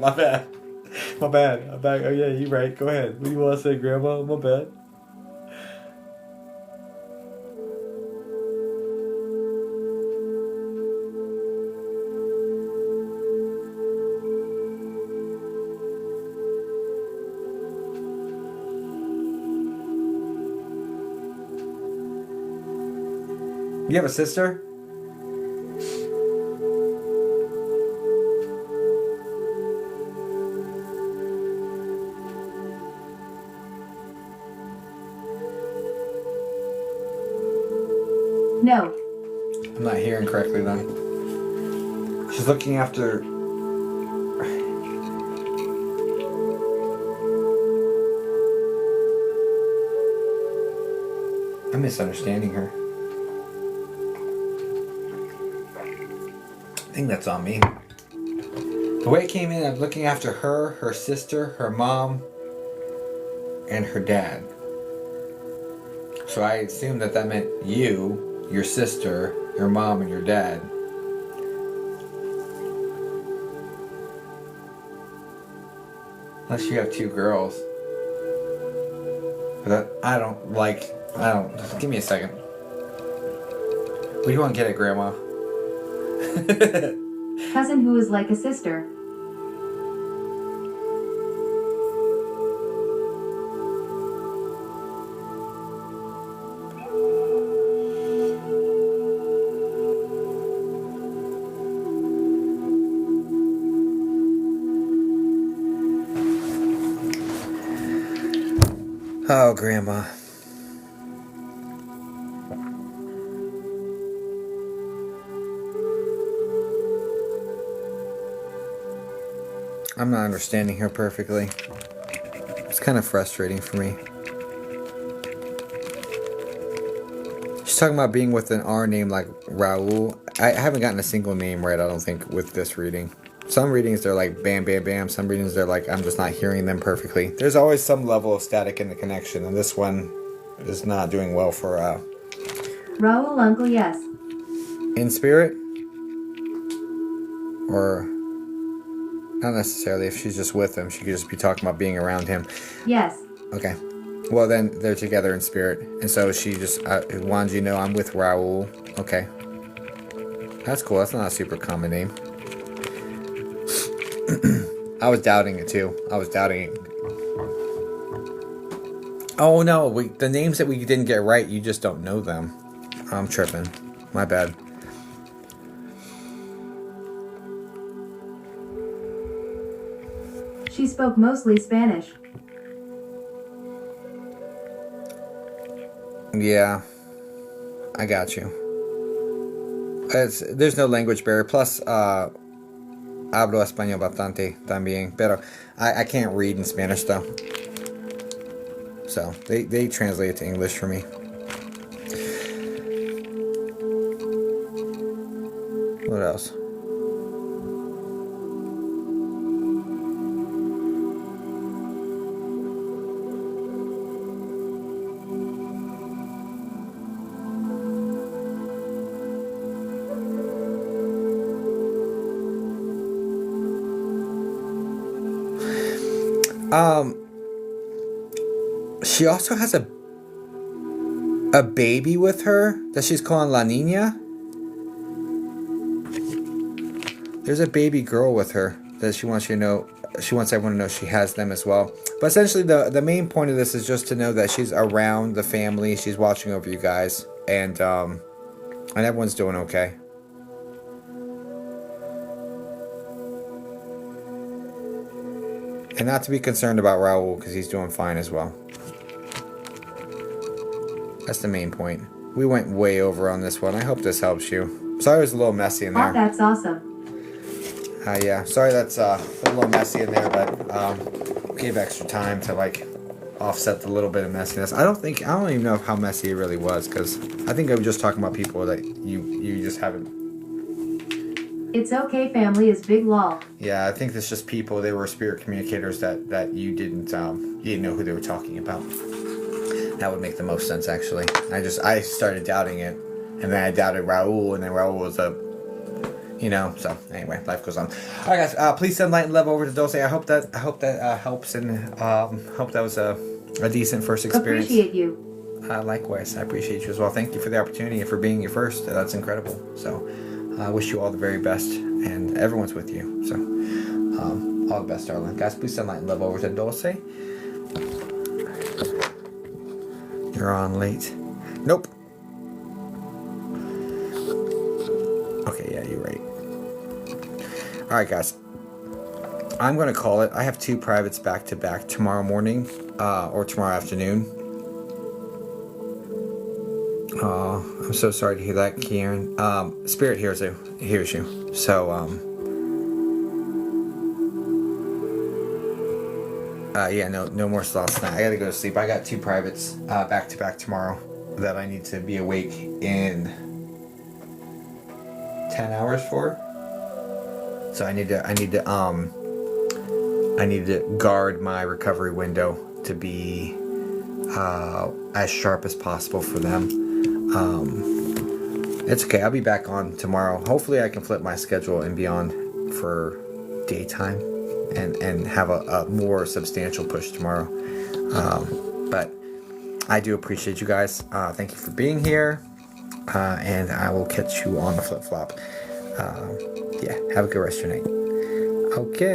My bad. My bad. I'm back. Oh, yeah, you're right. Go ahead. What do you want to say, Grandma? My bad. You have a sister? No. I'm not hearing correctly then. She's looking after... I'm misunderstanding her. I think that's on me. The way it came in, I'm looking after her, her sister, her mom, and her dad. So I assumed that meant you, your sister, your mom, and your dad. Unless you have two girls. But I don't. Just give me a second. What do you want to get at, Grandma? Cousin who is like a sister. Oh, Grandma. I'm not understanding her perfectly. It's kind of frustrating for me. She's talking about being with an R name like Raul. I haven't gotten a single name right, I don't think, with this reading. Some readings they're like bam, bam, bam. Some readings they're like I'm just not hearing them perfectly. There's always some level of static in the connection, and this one is not doing well for Raul, Uncle, yes. in spirit? Or not necessarily. If she's just with him, she could just be talking about being around him. Yes. Okay. Well, then they're together in spirit. And so she just wanted you to know I'm with Raul. Okay. That's cool. That's not a super common name. I was doubting it too. I was doubting it. Oh no, the names that we didn't get right, you just don't know them. I'm tripping. My bad. She spoke mostly Spanish. Yeah, I got you. There's no language barrier. Plus, hablo español bastante también. Pero I can't read in Spanish though. So they translate it to English for me. What else? She also has a baby with her that she's calling La Nina. There's a baby girl with her that she wants you to know. She wants everyone to know she has them as well. But essentially, the main point of this is just to know that she's around the family. She's watching over you guys, and everyone's doing okay. And not to be concerned about Raul because he's doing fine as well. That's the main point. We went way over on this one. I hope this helps you. Sorry it was a little messy in there. Oh, that's awesome. Yeah, sorry that's a little messy in there, but gave extra time to like offset the little bit of messiness. I don't even know how messy it really was because I think I was just talking about people that you just haven't. It's okay, family is big lol. Yeah, I think it's just people. They were spirit communicators that you didn't know who they were talking about. That would make the most sense, actually. I started doubting it, and then I doubted Raul, and then Raul was so anyway, life goes on. All right, guys, please send light and love over to Dulce. I hope that helps, and hope that was a decent first experience. Appreciate you. Likewise, I appreciate you as well. Thank you for the opportunity and for being your first. That's incredible. So, I wish you all the very best, and everyone's with you. So, all the best, darling. Guys, please send light and love over to Dulce. You're on late. Nope. Okay, yeah, you're right. Alright, guys. I'm going to call it. I have 2 privates back to back tomorrow morning or tomorrow afternoon. Oh, I'm so sorry to hear that, Kieran. Spirit hears you. So, yeah, no more slots tonight. I gotta go to sleep. I got 2 privates back to back tomorrow that I need to be awake in 10 hours for. So I need to guard my recovery window to be as sharp as possible for them. It's okay. I'll be back on tomorrow. Hopefully I can flip my schedule and be on for daytime and have a more substantial push tomorrow. But I do appreciate you guys. Thank you for being here. And I will catch you on the flip-flop. Yeah, have a good rest of your night. Okay.